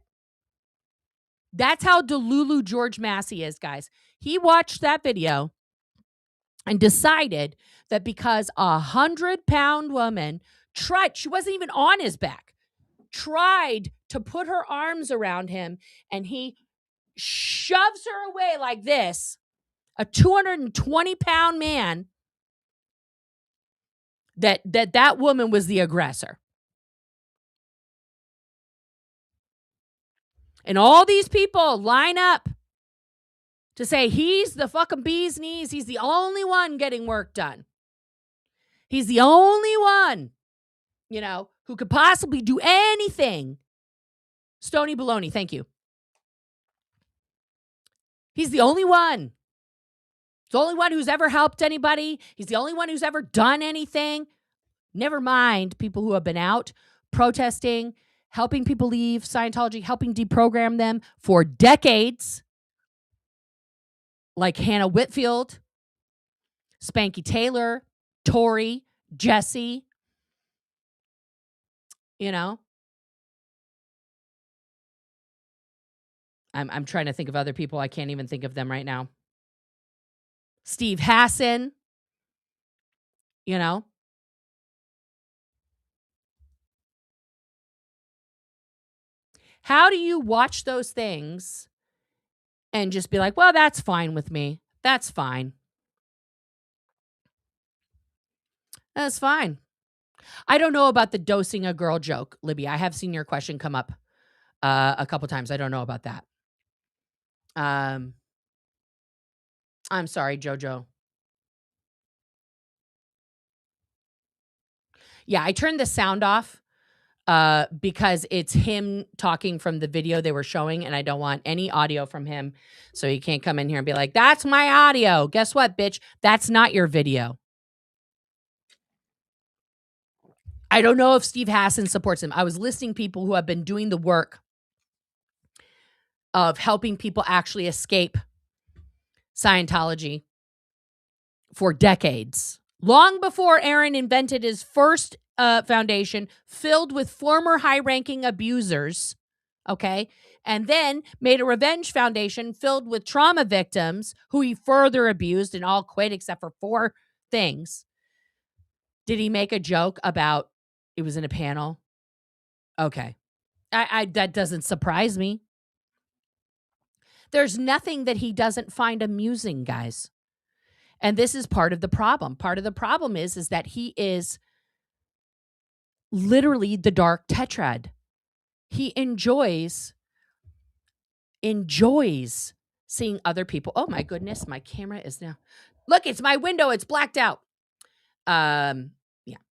That's how delulu George Massey is, guys. He watched that video and decided that because a 100-pound woman tried, she wasn't even on his back, tried to put her arms around him, and he shoves her away like this, a 220-pound man, that woman was the aggressor. And all these people line up to say he's the fucking bee's knees. He's the only one getting work done. He's the only one, you know, who could possibly do anything. Stony baloney, thank you. He's the only one. He's the only one who's ever helped anybody. He's the only one who's ever done anything. Never mind people who have been out protesting, helping people leave Scientology, helping deprogram them for decades, like Hannah Whitfield, Spanky Taylor, Tori, Jesse, you know. I'm trying to think of other people. I can't even think of them right now. Steve Hassan, you know. How do you watch those things and just be like, well, that's fine with me. That's fine. That's fine. I don't know about the dosing a girl joke, Libby. I have seen your question come up a couple times. I don't know about that. I'm sorry, Jojo. Yeah, I turned the sound off because it's him talking from the video they were showing, and I don't want any audio from him. So he can't come in here and be like, that's my audio. Guess what, bitch? That's not your video. I don't know if Steve Hassan supports him. I was listing people who have been doing the work of helping people actually escape Scientology for decades. Long before Aaron invented his first foundation filled with former high-ranking abusers, okay? And then made a revenge foundation filled with trauma victims who he further abused and all quit except for 4 things. Did he make a joke about it was in a panel? Okay. I that doesn't surprise me. There's nothing that he doesn't find amusing, guys. And this is part of the problem. Part of the problem is that he is literally the dark tetrad. He enjoys seeing other people. Oh my goodness, my camera is now. Look, it's my window. It's blacked out. Yeah,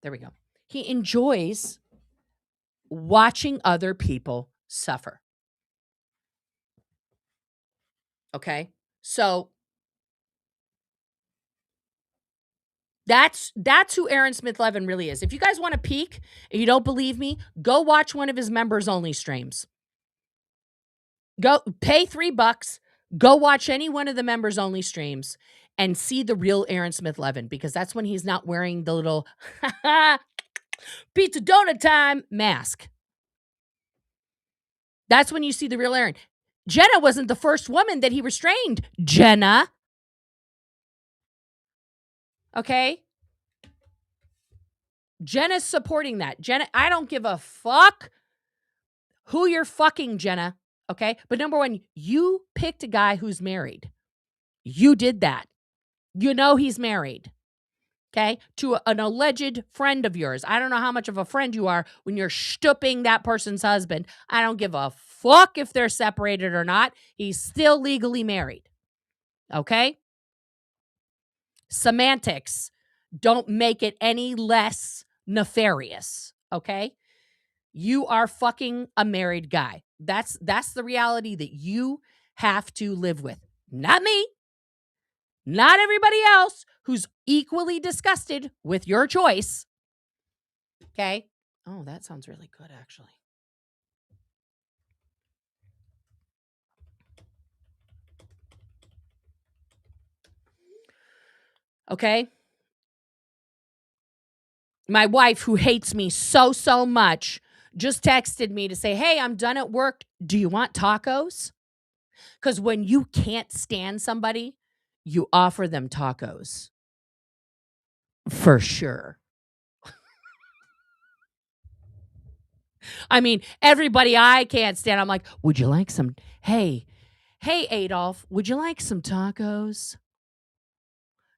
there we go. He enjoys watching other people suffer. Okay? So that's who Aaron Smith-Levin really is. If you guys want to peek and you don't believe me, go watch one of his members only streams. Go pay $3, go watch any one of the members only streams and see the real Aaron Smith-Levin, because that's when he's not wearing the little pizza donut time mask. That's when you see the real Aaron. Jenna wasn't the first woman that he restrained. Jenna. Okay? Jenna's supporting that. Jenna, I don't give a fuck who you're fucking, Jenna. Okay? But number one, you picked a guy who's married. You did that. You know he's married. Okay? To an alleged friend of yours. I don't know how much of a friend you are when you're stooping that person's husband. I don't give a fuck if they're separated or not. He's still legally married. Okay? Semantics don't make it any less nefarious. Okay? You are fucking a married guy. That's the reality that you have to live with. Not me. Not everybody else who's equally disgusted with your choice. Okay? Oh, that sounds really good, actually. Okay? My wife, who hates me so much, just texted me to say, hey, I'm done at work. Do you want tacos? Because when you can't stand somebody, you offer them tacos. For sure. I mean, everybody I can't stand, I'm like, would you like some? Hey, Adolf, would you like some tacos?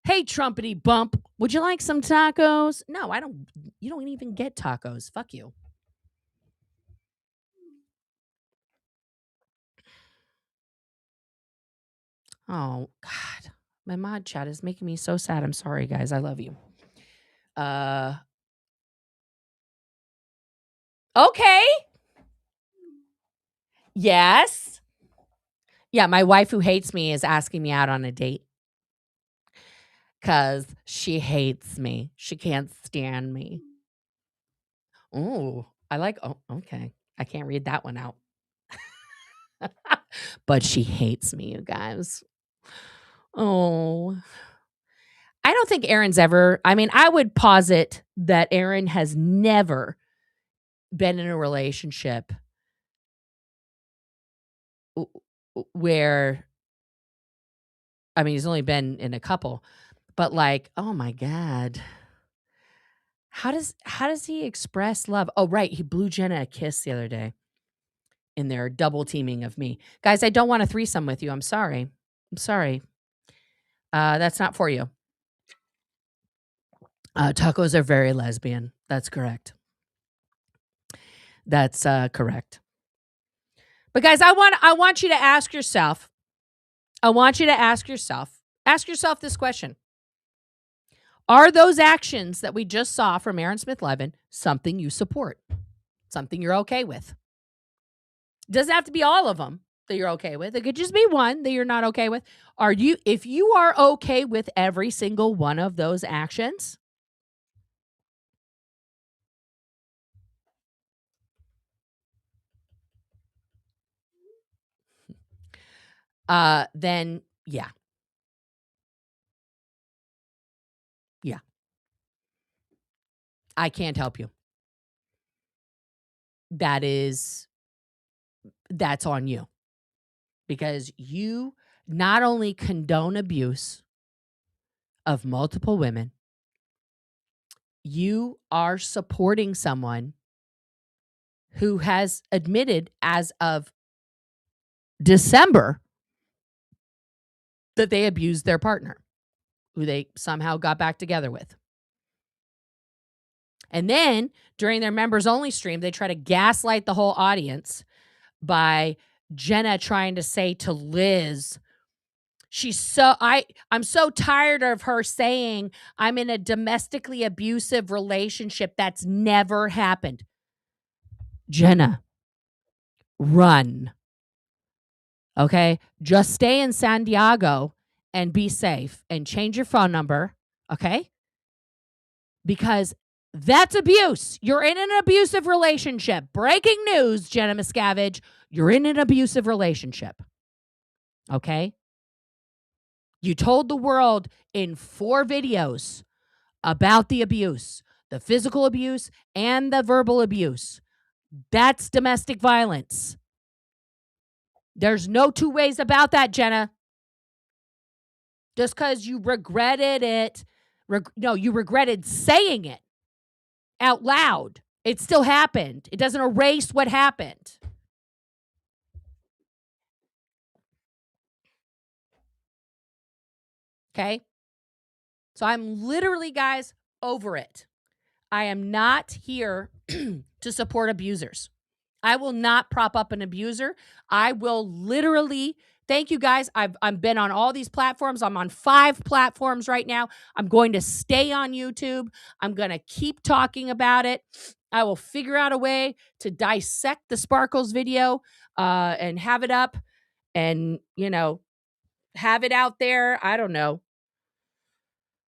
Hey, Trumpety Bump, would you like some tacos? No, I don't. You don't even get tacos. Fuck you. Oh, God. My mod chat is making me so sad. I'm sorry, guys. I love you. Okay. Yes. Yeah, my wife, who hates me, is asking me out on a date. Because she hates me. She can't stand me. Oh, okay. I can't read that one out. But she hates me, you guys. Oh. I don't think Aaron's ever, I would posit that Aaron has never been in a relationship where, he's only been in a couple, but like, oh my God. How does he express love? Oh, right. He blew Jenna a kiss the other day in their double teaming of me. Guys, I don't want a threesome with you. I'm sorry. That's not for you. Tacos are very lesbian. That's correct. That's correct. But guys, I want you to ask yourself. Ask yourself this question. Are those actions that we just saw from Aaron Smith-Levin something you support? Something you're okay with? It doesn't have to be all of them that you're okay with. It could just be one that you're not okay with. If you are okay with every single one of those actions, then yeah. Yeah. I can't help you. That's on you. Because you not only condone abuse of multiple women, you are supporting someone who has admitted as of December that they abused their partner, who they somehow got back together with. And then during their members only stream, they try to gaslight the whole audience by Jenna trying to say to Liz, I'm so tired of her saying I'm in a domestically abusive relationship. That's never happened. Jenna, run. Okay? Just stay in San Diego and be safe and change your phone number. Okay? Because that's abuse. You're in an abusive relationship. Breaking news, Jenna Miscavige. You're in an abusive relationship. Okay? You told the world in 4 videos about the abuse, the physical abuse and the verbal abuse. That's domestic violence. There's no 2 ways about that, Jenna. Just because you regretted it, you regretted saying it out loud. It still happened. It doesn't erase what happened. Okay? So I'm literally, guys, over it. I am not here to support abusers. I will not prop up an abuser. I will literally, thank you guys. I've been on all these platforms. I'm on 5 platforms right now. I'm going to stay on YouTube. I'm going to keep talking about it. I will figure out a way to dissect the Sparkles video and have it up and, have it out there. I don't know.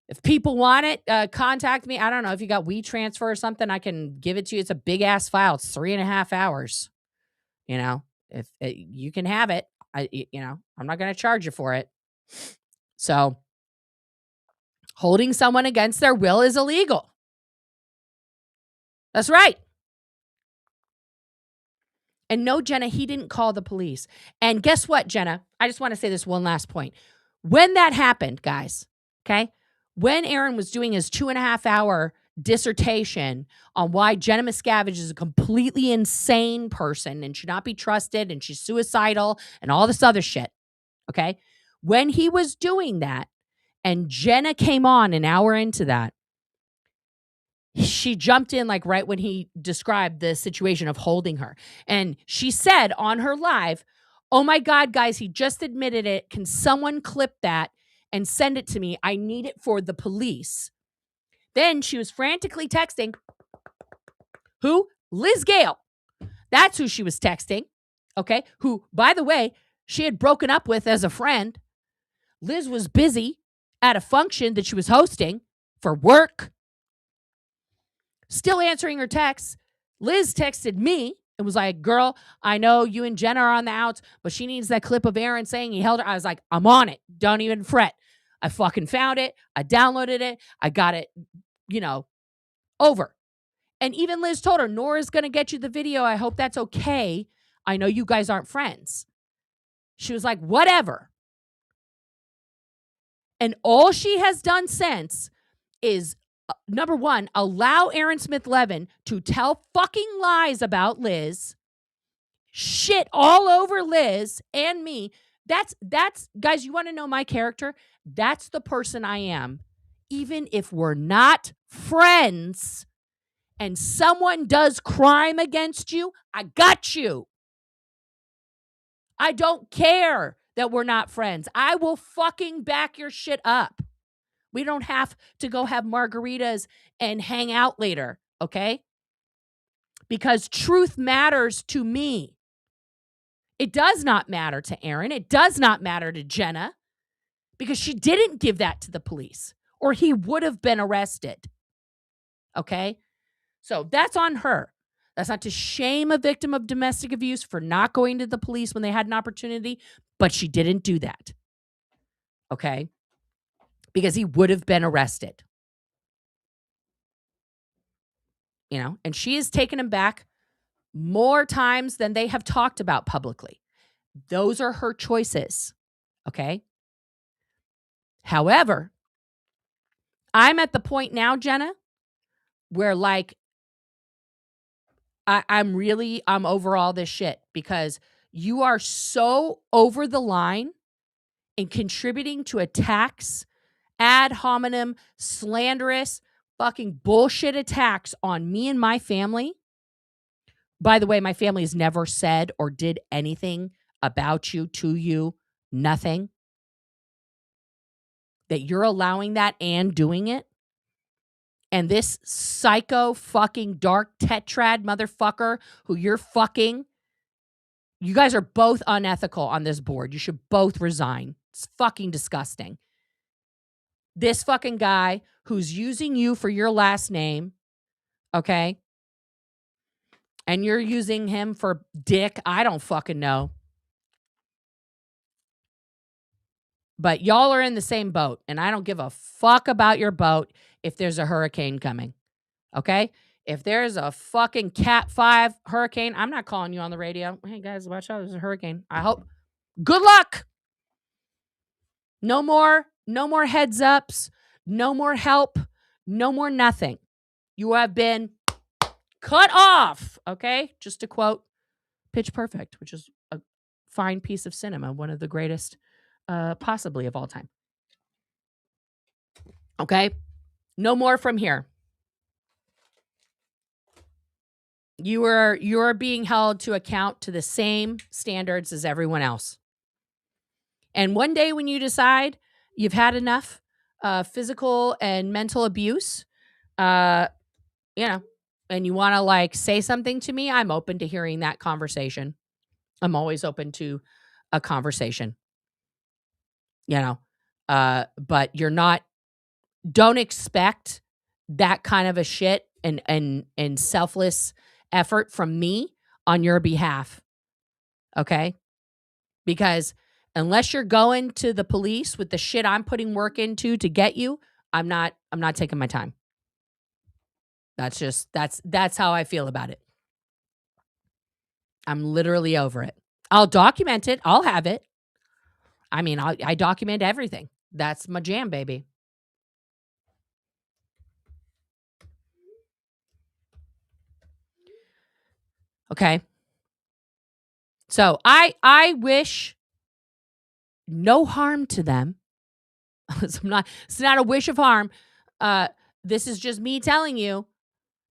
If people want it, contact me. I don't know if you got WeTransfer or something. I can give it to you. It's a big ass file. It's 3.5 hours. If you can have it, I'm not going to charge you for it. So holding someone against their will is illegal. That's right. And no, Jenna, he didn't call the police. And guess what, Jenna? I just want to say this one last point. When that happened, guys, okay? When Aaron was doing his 2.5 hour dissertation on why Jenna Miscavige is a completely insane person and should not be trusted and she's suicidal and all this other shit, okay? When he was doing that and Jenna came on an hour into that, she jumped in like right when he described the situation of holding her. And she said on her live, "Oh my God, guys, he just admitted it. Can someone clip that and send it to me? I need it for the police." Then she was frantically texting who? Liz Gale. That's who she was texting. Okay. Who, by the way, she had broken up with as a friend. Liz was busy at a function that she was hosting for work. Still answering her texts. Liz texted me and was like, "Girl, I know you and Jenna are on the outs, but she needs that clip of Aaron saying he held her." I was like, "I'm on it. Don't even fret." I fucking found it. I downloaded it. I got it, over. And even Liz told her, "Nora's going to get you the video. I hope that's okay. I know you guys aren't friends." She was like, "Whatever." And all she has done since is, number one, allow Aaron Smith-Levin to tell fucking lies about Liz, shit all over Liz and me. That's guys, you want to know my character? That's the person I am. Even if we're not friends and someone does crime against you, I got you. I don't care that we're not friends. I will fucking back your shit up. We don't have to go have margaritas and hang out later, okay? Because truth matters to me. It does not matter to Aaron. It does not matter to Jenna because she didn't give that to the police or he would have been arrested, okay? So that's on her. That's not to shame a victim of domestic abuse for not going to the police when they had an opportunity, but she didn't do that, okay? Because he would have been arrested. And she has taken him back more times than they have talked about publicly. Those are her choices, okay? However, I'm at the point now, Jenna, where like I'm over all this shit because you are so over the line in contributing to attacks, ad hominem, slanderous, fucking bullshit attacks on me and my family. By the way, my family has never said or did anything about you, to you, nothing. That you're allowing that and doing it. And this psycho fucking dark tetrad motherfucker who you're fucking, you guys are both unethical on this board. You should both resign. It's fucking disgusting. This fucking guy who's using you for your last name, okay? And you're using him for dick. I don't fucking know. But y'all are in the same boat, and I don't give a fuck about your boat if there's a hurricane coming, okay? If there's a fucking Cat 5 hurricane, I'm not calling you on the radio. Hey, guys, watch out. There's a hurricane. I hope. Good luck. No more heads ups. No more help. No more nothing. You have been cut off, okay? Just to quote Pitch Perfect, which is a fine piece of cinema, one of the greatest possibly of all time. Okay? No more from here. You are being held to account to the same standards as everyone else. And one day when you decide you've had enough physical and mental abuse, and you want to like say something to me, I'm open to hearing that conversation. I'm always open to a conversation. But you're not, don't expect that kind of a shit and selfless effort from me on your behalf. Okay? Because unless you're going to the police with the shit I'm putting work into to get you, I'm not taking my time. That's how I feel about it. I'm literally over it. I'll document it. I'll have it. I mean, I document everything. That's my jam, baby. Okay. So I wish no harm to them. It's not a wish of harm. This is just me telling you,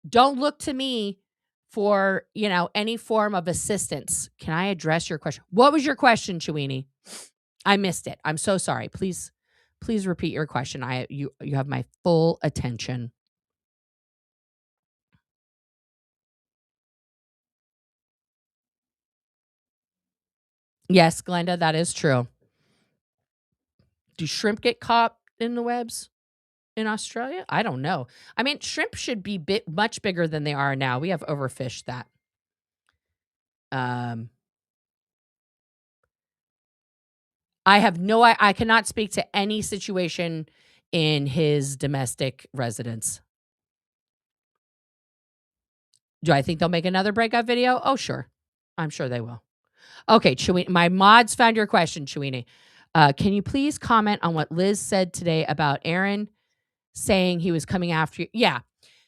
don't look to me for, any form of assistance. Can I address your question? What was your question, Chewini? I missed it. I'm so sorry. Please repeat your question. You have my full attention. Yes, Glenda, that is true. Do shrimp get caught in the webs in Australia? I don't know. I mean, shrimp should be much bigger than they are now. We have overfished that. I cannot speak to any situation in his domestic residence. Do I think they'll make another breakout video? Oh, sure. I'm sure they will. Okay, Chewini, my mods found your question, Chewini. Can you please comment on what Liz said today about Aaron saying he was coming after you? Yeah.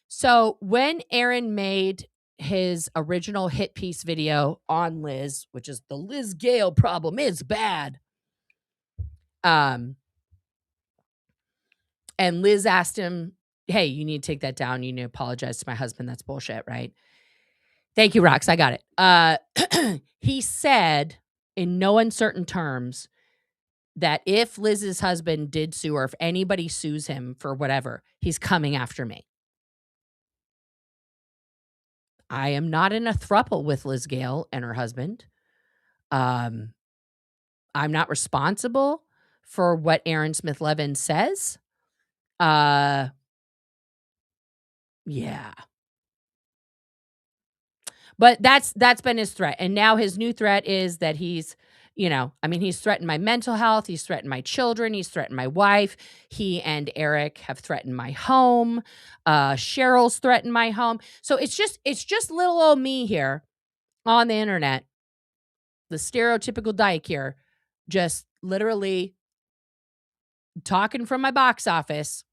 So when Aaron made his original hit piece video on Liz, which is the Liz Gale problem is bad. And Liz asked him, hey, you need to take that down. You need to apologize to my husband. That's bullshit, right? Thank you, Rox. I got it. He said in no uncertain terms that if Liz's husband did sue or if anybody sues him for whatever, he's coming after me. I am not in a throuple with Liz Gale and her husband. I'm not responsible for what Aaron Smith-Levin says. Yeah. But that's been his threat. And now his new threat is that he's threatened my mental health. He's threatened my children. He's threatened my wife. He and Eric have threatened my home. Cheryl's threatened my home. So it's just little old me here on the internet. The stereotypical dyke here, just literally talking from my box office.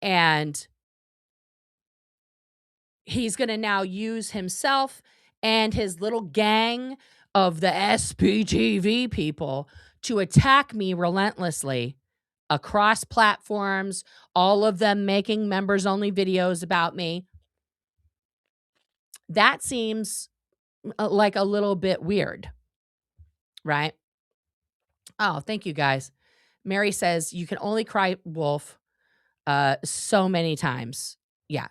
And he's going to now use himself and his little gang of the SPTV people to attack me relentlessly across platforms, all of them making members-only videos about me. That seems like a little bit weird, right? Oh, thank you, guys. Mary says, you can only cry wolf so many times. Yeah,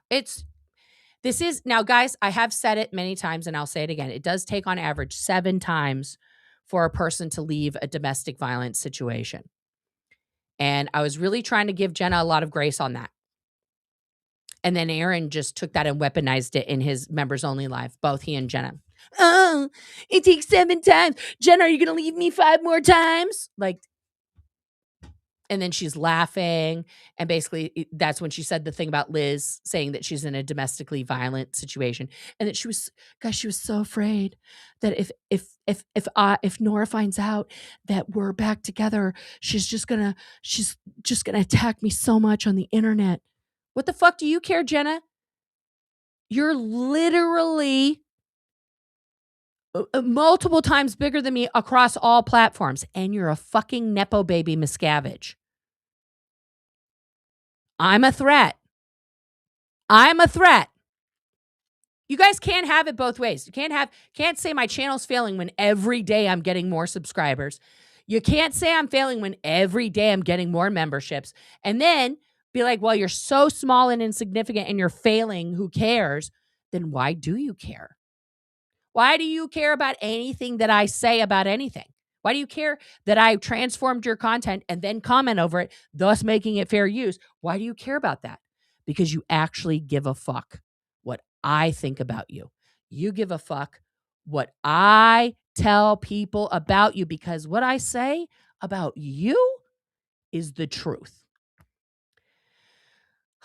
this is, now, guys, I have said it many times, and I'll say it again. It does take on average 7 times for a person to leave a domestic violence situation. And I was really trying to give Jenna a lot of grace on that. And then Aaron just took that and weaponized it in his members only live, both he and Jenna. Oh, it takes 7 times. Jenna, are you going to leave me 5 more times? Like, and then she's laughing. And basically that's when she said the thing about Liz saying that she's in a domestically violent situation. And that she was so afraid that if Nora finds out that we're back together, she's just gonna attack me so much on the internet. What the fuck do you care, Jenna? You're literally multiple times bigger than me across all platforms. And you're a fucking Nepo baby Miscavige. I'm a threat. You guys can't have it both ways. You can't say my channel's failing when every day I'm getting more subscribers. You can't say I'm failing when every day I'm getting more memberships. And then be like, well, you're so small and insignificant and you're failing. Who cares? Then why do you care? Why do you care about anything that I say about anything? Why do you care that I transformed your content and then comment over it, thus making it fair use? Why do you care about that? Because you actually give a fuck what I think about you. You give a fuck what I tell people about you, because what I say about you is the truth.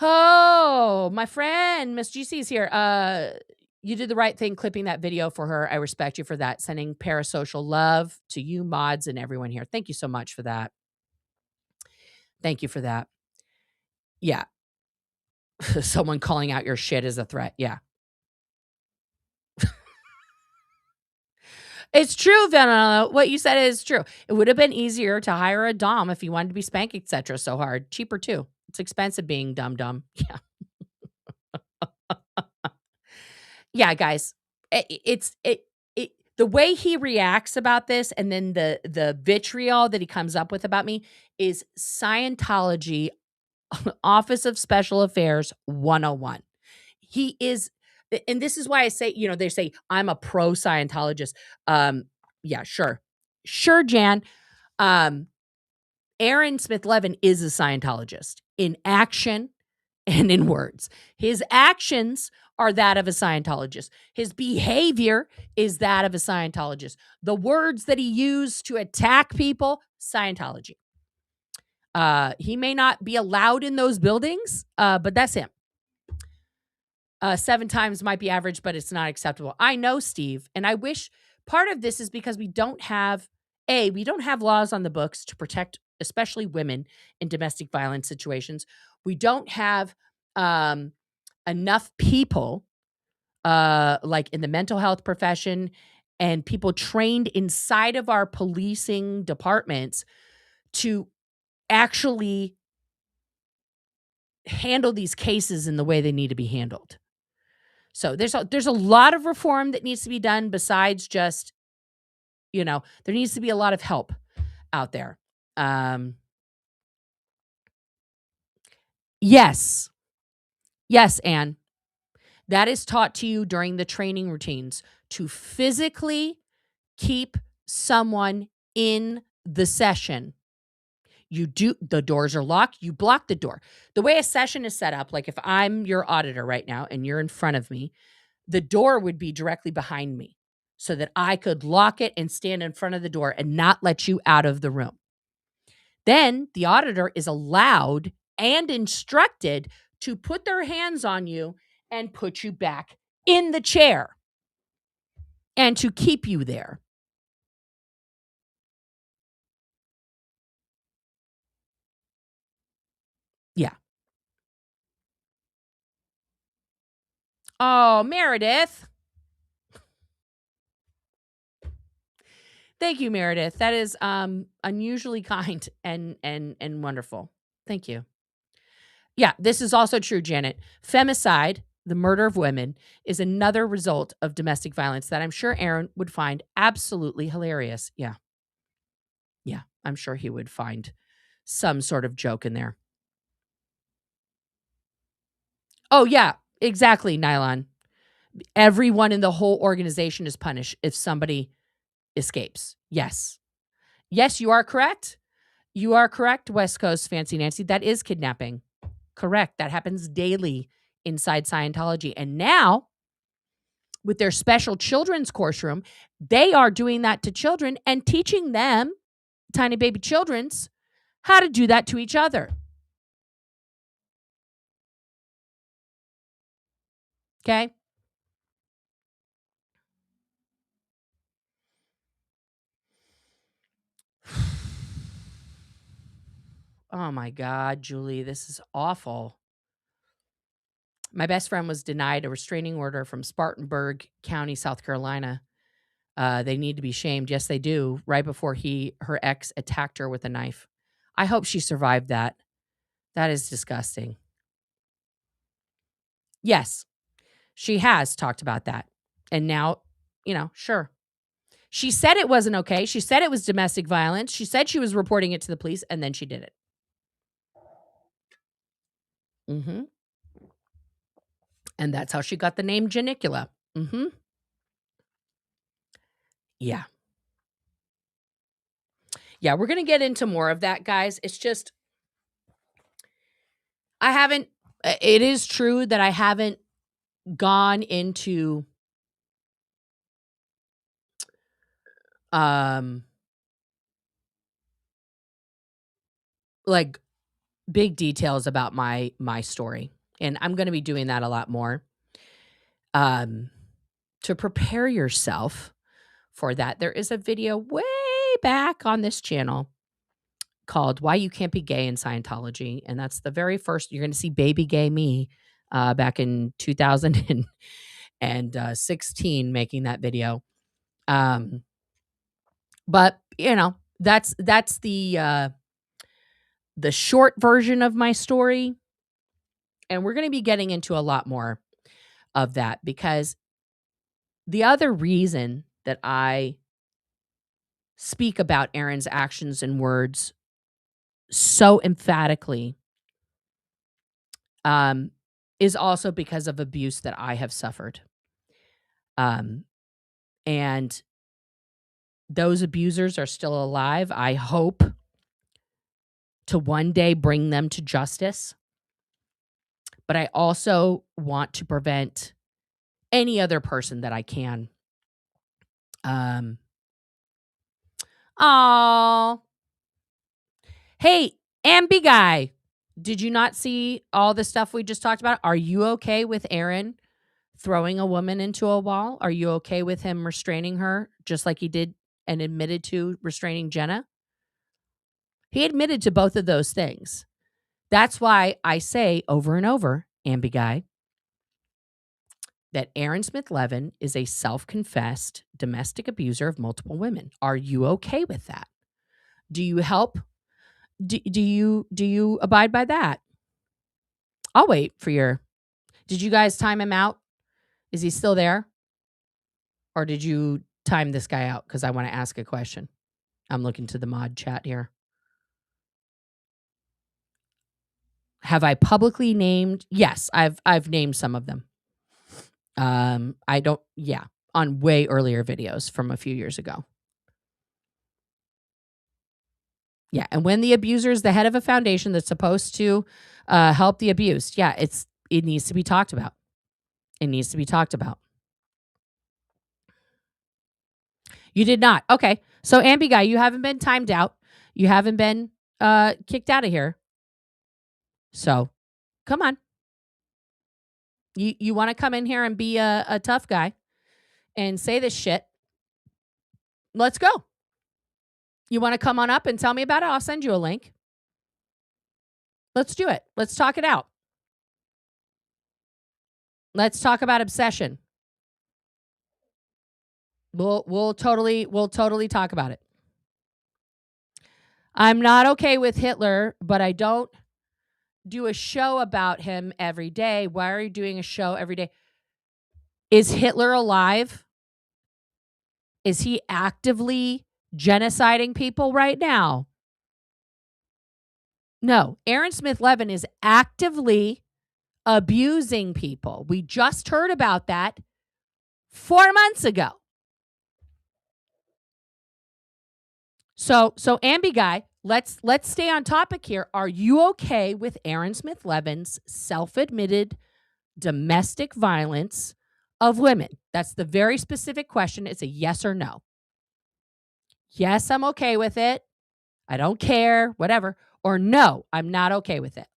Oh, my friend, Miss GC is here. You did the right thing clipping that video for her. I respect you for that. Sending parasocial love to you, mods, and everyone here. Thank you so much for that. Thank you for that. Yeah. Someone calling out your shit is a threat. Yeah. It's true, Vanilla. What you said is true. It would have been easier to hire a dom if you wanted to be spanked, etc. so hard. Cheaper, too. It's expensive being dumb. Yeah. Yeah, guys, the way he reacts about this and then the vitriol that he comes up with about me is Scientology Office of Special Affairs 101. He is, and this is why I say, they say I'm a pro Scientologist. Yeah, sure. Sure, Jan. Aaron Smith-Levin is a Scientologist in action and in words. His actions are that of a Scientologist. His behavior is that of a Scientologist. The words that he used to attack people, Scientology. He may not be allowed in those buildings, but that's him. 7 times might be average, but it's not acceptable. I know, Steve, and I wish part of this is because we don't have laws on the books to protect especially women in domestic violence situations. We don't have enough people like in the mental health profession and people trained inside of our policing departments to actually handle these cases in the way they need to be handled. So there's a lot of reform that needs to be done besides just, there needs to be a lot of help out there. Yes, Anne. That is taught to you during the training routines to physically keep someone in the session. The doors are locked, you block the door. The way a session is set up, like if I'm your auditor right now and you're in front of me, the door would be directly behind me so that I could lock it and stand in front of the door and not let you out of the room. Then the auditor is allowed and instructed to put their hands on you and put you back in the chair and to keep you there. Yeah. Oh, Meredith. Thank you, Meredith. That is unusually kind and wonderful. Thank you. Yeah, this is also true, Janet. Femicide, the murder of women, is another result of domestic violence that I'm sure Aaron would find absolutely hilarious. Yeah. Yeah, I'm sure he would find some sort of joke in there. Oh, yeah, exactly, Nylon. Everyone in the whole organization is punished if somebody escapes. Yes. Yes, you are correct. You are correct, West Coast Fancy Nancy. That is kidnapping. Correct. That happens daily inside Scientology. And now, with their special children's course room, they are doing that to children and teaching them, tiny baby children's, how to do that to each other. Okay? Oh my God, Julie, this is awful. My best friend was denied a restraining order from Spartanburg County, South Carolina. They need to be shamed. Yes, they do. Right before her ex attacked her with a knife. I hope she survived that. That is disgusting. Yes, she has talked about that. And now, sure. She said it wasn't okay. She said it was domestic violence. She said she was reporting it to the police, and then she did it. Mm-hmm. And that's how she got the name Janicula. Mm-hmm. Yeah. Yeah, we're going to get into more of that, guys. It's just, it is true that I haven't gone into like big details about my story. And I'm going to be doing that a lot more. To prepare yourself for that, there is a video way back on this channel called Why You Can't Be Gay in Scientology. And that's the very first, you're going to see baby gay me back in 2016 making that video. But, that's the short version of my story. And we're going to be getting into a lot more of that, because the other reason that I speak about Aaron's actions and words so emphatically is also because of abuse that I have suffered. And those abusers are still alive. I hope to one day bring them to justice. But I also want to prevent any other person that I can. Hey, Ambi guy, did you not see all the stuff we just talked about? Are you okay with Aaron throwing a woman into a wall? Are you okay with him restraining her just like he did and admitted to restraining Jenna? He admitted to both of those things. That's why I say over and over, Ambi guy, that Aaron Smith-Levin is a self-confessed domestic abuser of multiple women. Are you okay with that? Do you help? Do you abide by that? I'll wait for did you guys time him out? Is he still there? Or did you time this guy out? Because I want to ask a question. I'm looking to the mod chat here. Have I publicly named? Yes, I've named some of them. On way earlier videos from a few years ago. Yeah, and when the abuser is the head of a foundation that's supposed to help the abused, it needs to be talked about. It needs to be talked about. You did not. Okay, so Ambi guy, you haven't been timed out. You haven't been kicked out of here. So, come on. You want to come in here and be a tough guy and say this shit? Let's go. You want to come on up and tell me about it? I'll send you a link. Let's do it. Let's talk it out. Let's talk about obsession. We'll totally talk about it. I'm not okay with Hitler, but I don't do a show about him every day. Why are you doing a show every day? Is Hitler alive? Is he actively genociding people right now? No. Aaron Smith-Levin is actively abusing people. We just heard about that 4 months ago. So Ambi guy, let's stay on topic here. Are you okay with Aaron Smith-Levin's self-admitted domestic violence of women? That's the very specific question. It's a yes or no. Yes, I'm okay with it. I don't care, whatever. Or no, I'm not okay with it.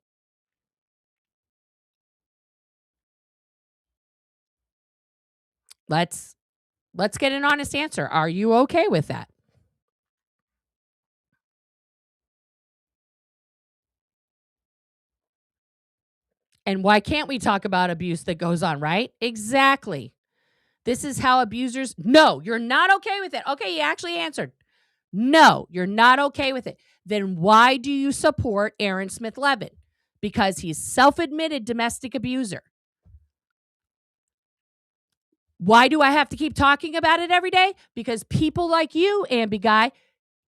Let's get an honest answer. Are you okay with that? And why can't we talk about abuse that goes on, right? Exactly. This is how abusers. No, you're not okay with it. Okay, you actually answered. No, you're not okay with it. Then why do you support Aaron Smith-Levin? Because he's self-admitted domestic abuser. Why do I have to keep talking about it every day? Because people like you, Ambi guy,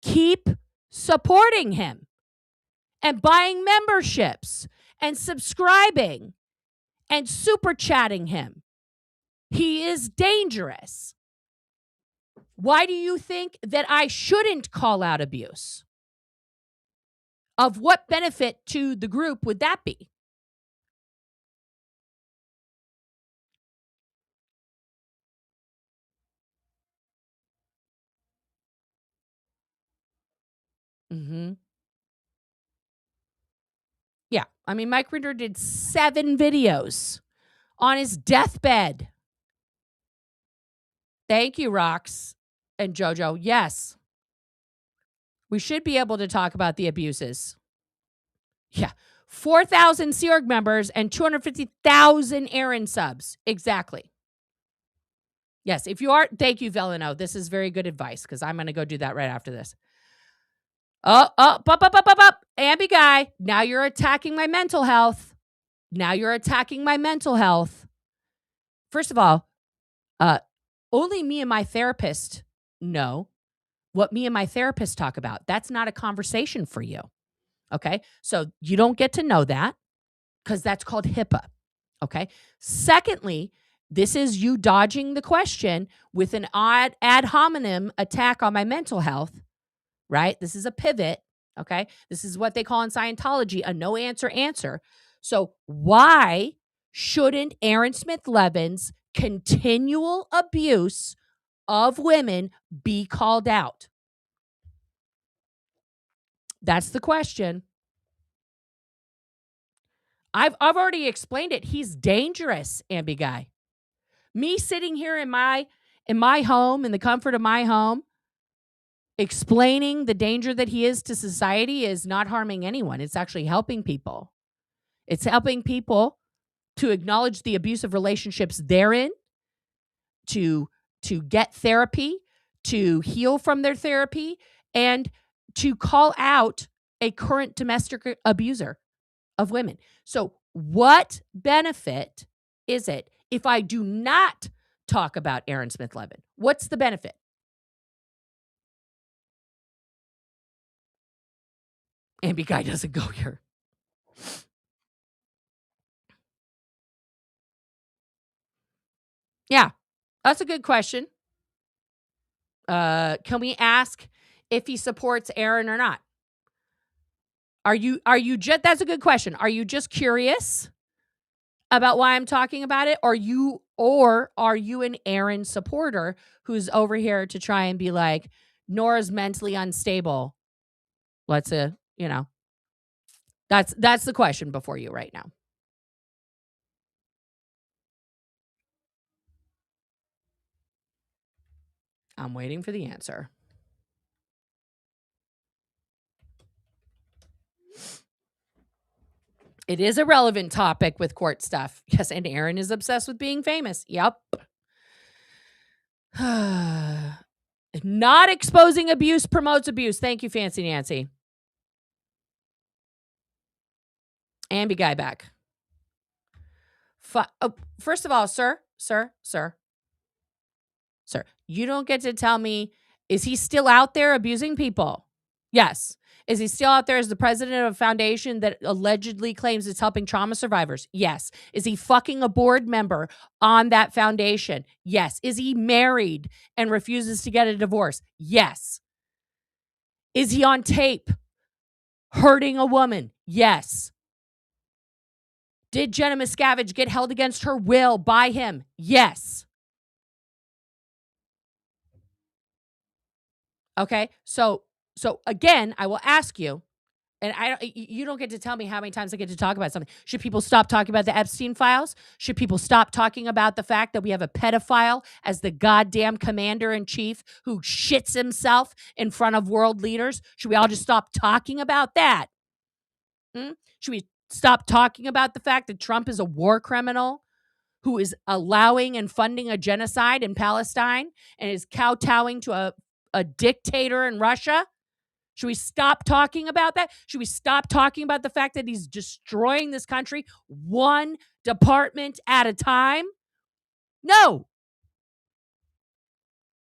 keep supporting him and buying memberships and subscribing and super chatting him. He is dangerous. Why do you think that I shouldn't call out abuse? Of what benefit to the group would that be? Mm-hmm. Yeah. I mean, Mike Rinder did 7 videos on his deathbed. Thank you, Rox and JoJo. Yes. We should be able to talk about the abuses. Yeah. 4,000 Sea Org members and 250,000 Aaron subs. Exactly. Yes. If you are, thank you, Velino. This is very good advice because I'm going to go do that right after this. Up. Ambi guy, now you're attacking my mental health. First of all, only me and my therapist know what me and my therapist talk about. That's not a conversation for you. Okay? So you don't get to know that because that's called HIPAA. Okay? Secondly, this is you dodging the question with an ad hominem attack on my mental health, right? This is a pivot. Okay? This is what they call in Scientology a no answer answer. So why shouldn't Aaron Smith-Levin's continual abuse of women be called out? That's the question. I've already explained it. He's dangerous, Ambi guy. Me sitting here in my home, in the comfort of my home, explaining the danger that he is to society is not harming anyone. It's actually helping people. It's helping people to acknowledge the abusive relationships they're in, to get therapy, to heal from their therapy, and to call out a current domestic abuser of women. So what benefit is it if I do not talk about Aaron Smith-Levin? What's the benefit? Ambi guy doesn't go here. Yeah, that's a good question. Can we ask if he supports Aaron or not? Are you just, that's a good question. Are you just curious about why I'm talking about it? Or are you an Aaron supporter who's over here to try and be like, Nora's mentally unstable? That's the question before you right now. I'm waiting for the answer. It is a relevant topic with court stuff. Yes, and Aaron is obsessed with being famous. Yep. Not exposing abuse promotes abuse. Thank you, Fancy Nancy. Ambi guy back. First of all, sir, you don't get to tell me, is he still out there abusing people? Yes. Is he still out there as the president of a foundation that allegedly claims it's helping trauma survivors? Yes. Is he fucking a board member on that foundation? Yes. Is he married and refuses to get a divorce? Yes. Is he on tape hurting a woman? Yes. Did Jenna Miscavige get held against her will by him? Yes. Okay, so again, I will ask you, and you don't get to tell me how many times I get to talk about something. Should people stop talking about the Epstein files? Should people stop talking about the fact that we have a pedophile as the goddamn commander-in-chief who shits himself in front of world leaders? Should we all just stop talking about that? Should we stop talking about the fact that Trump is a war criminal who is allowing and funding a genocide in Palestine and is kowtowing to a dictator in Russia? Should we stop talking about that? Should we stop talking about the fact that he's destroying this country one department at a time? No.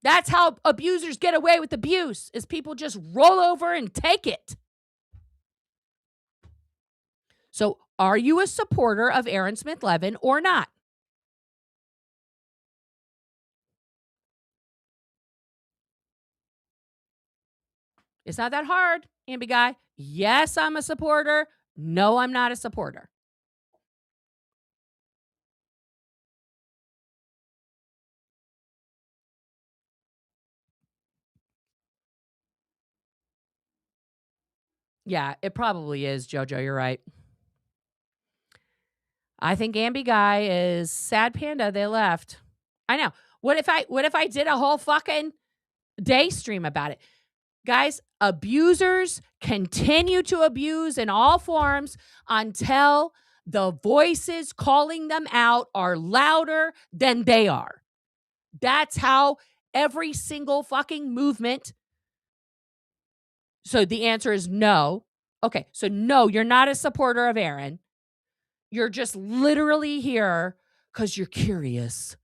That's how abusers get away with abuse, is people just roll over and take it. So, are you a supporter of Aaron Smith-Levin or not? It's not that hard, Ambi guy. Yes, I'm a supporter. No, I'm not a supporter. Yeah, it probably is, Jojo. You're right. I think Ambi guy is sad panda. They left. I know. What if I did a whole fucking day stream about it? Guys, abusers continue to abuse in all forms until the voices calling them out are louder than they are. That's how every single fucking movement. So the answer is no. Okay, so no, you're not a supporter of Aaron. You're just literally here because you're curious.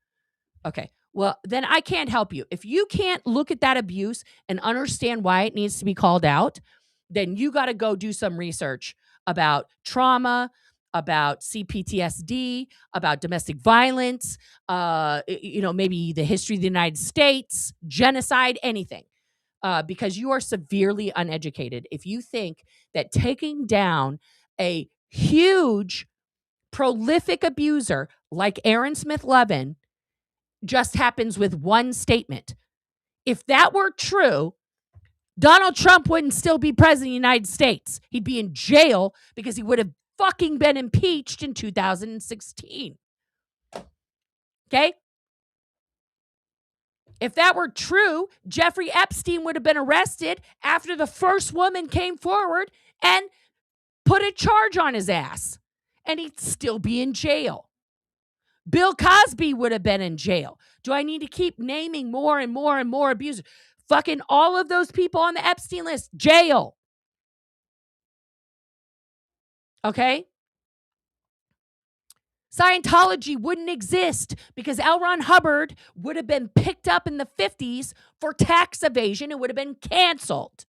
Okay, well, then I can't help you. If you can't look at that abuse and understand why it needs to be called out, then you got to go do some research about trauma, about CPTSD, about domestic violence, maybe the history of the United States, genocide, anything. Because you are severely uneducated if you think that taking down a huge, prolific abuser like Aaron Smith-Levin just happens with one statement. If that were true, Donald Trump wouldn't still be president of the United States. He'd be in jail because he would have fucking been impeached in 2016. Okay? If that were true, Jeffrey Epstein would have been arrested after the first woman came forward and put a charge on his ass. And he'd still be in jail. Bill Cosby would have been in jail. Do I need to keep naming more and more and more abusers? Fucking all of those people on the Epstein list, jail. Okay? Scientology wouldn't exist because L. Ron Hubbard would have been picked up in the 50s for tax evasion and would have been canceled.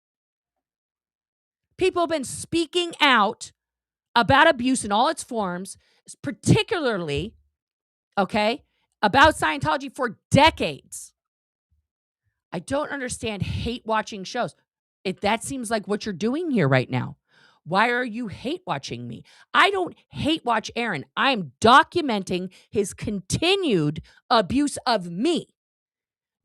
People have been speaking out about abuse in all its forms, particularly, okay, about Scientology for decades. I don't understand hate watching shows. That seems like what you're doing here right now. Why are you hate watching me? I don't hate watch Aaron. I am documenting his continued abuse of me.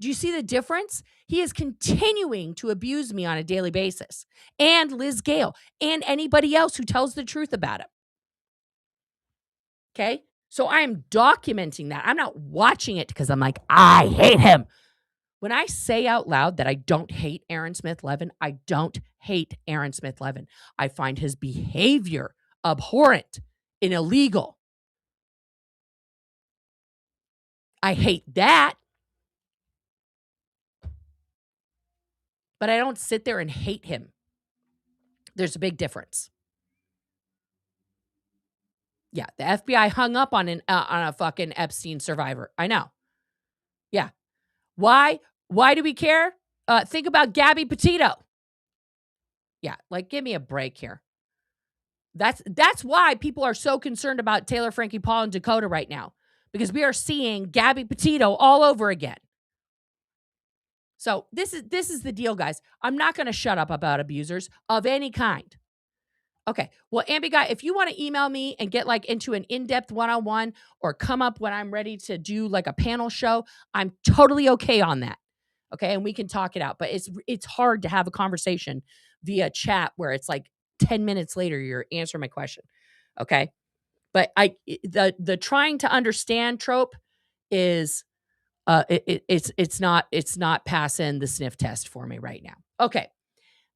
Do you see the difference? He is continuing to abuse me on a daily basis. And Liz Gale and anybody else who tells the truth about him. Okay? So I am documenting that. I'm not watching it because I'm like, I hate him. When I say out loud that I don't hate Aaron Smith-Levin, I don't hate Aaron Smith-Levin. I find his behavior abhorrent. an illegal. I hate that. But I don't sit there and hate him. There's a big difference. Yeah, the FBI hung up on a fucking Epstein survivor. I know. Yeah. Why? Why do we care? Think about Gabby Petito. Yeah, like give me a break here. That's why people are so concerned about Taylor, Frankie Paul, and Dakota right now, because we are seeing Gabby Petito all over again. So this is the deal, guys. I'm not going to shut up about abusers of any kind. Okay. Well, Ambi Guy, if you want to email me and get like into an in-depth one-on-one or come up when I'm ready to do like a panel show, I'm totally okay on that. Okay. And we can talk it out, but it's hard to have a conversation via chat where it's like 10 minutes later, you're answering my question. Okay. But the trying to understand trope is, it's not passing the sniff test for me right now. Okay,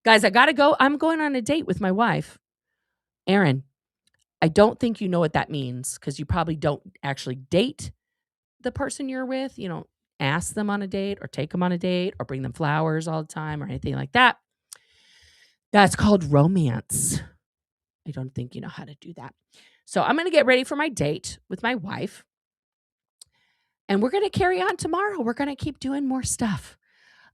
guys, I got to go. I'm going on a date with my wife, Erin. I don't think you know what that means because you probably don't actually date the person you're with. You don't ask them on a date or take them on a date or bring them flowers all the time or anything like that. That's called romance. I don't think you know how to do that. So I'm going to get ready for my date with my wife. And we're going to carry on tomorrow. We're going to keep doing more stuff.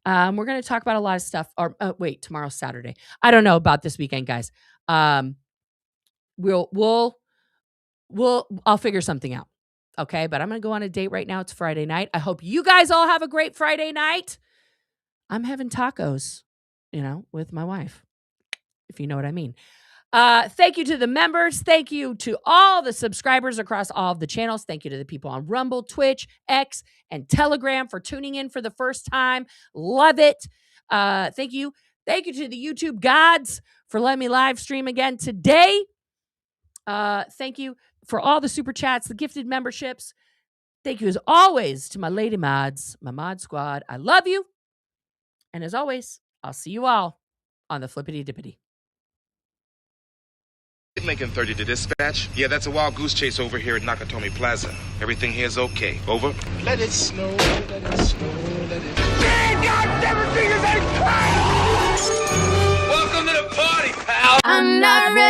We're going to talk about a lot of stuff. Or wait, tomorrow's Saturday. I don't know about this weekend, guys. I'll figure something out. Okay, but I'm going to go on a date right now. It's Friday night. I hope you guys all have a great Friday night. I'm having tacos, with my wife, if you know what I mean. Thank you to the members. Thank you to all the subscribers across all of the channels. Thank you to the people on Rumble, Twitch, X, and Telegram for tuning in for the first time. Love it. Thank you. Thank you to the YouTube gods for letting me live stream again today. Thank you for all the super chats, the gifted memberships. Thank you as always to my lady mods, my mod squad. I love you. And as always, I'll see you all on the flippity dippity. Lincoln 30 to dispatch. Yeah, that's a wild goose chase over here at Nakatomi Plaza. Everything here's okay. Over. Let it snow, let it snow, let it snow. Man, God, everything is ain't. Welcome to the party, pal. I'm not ready.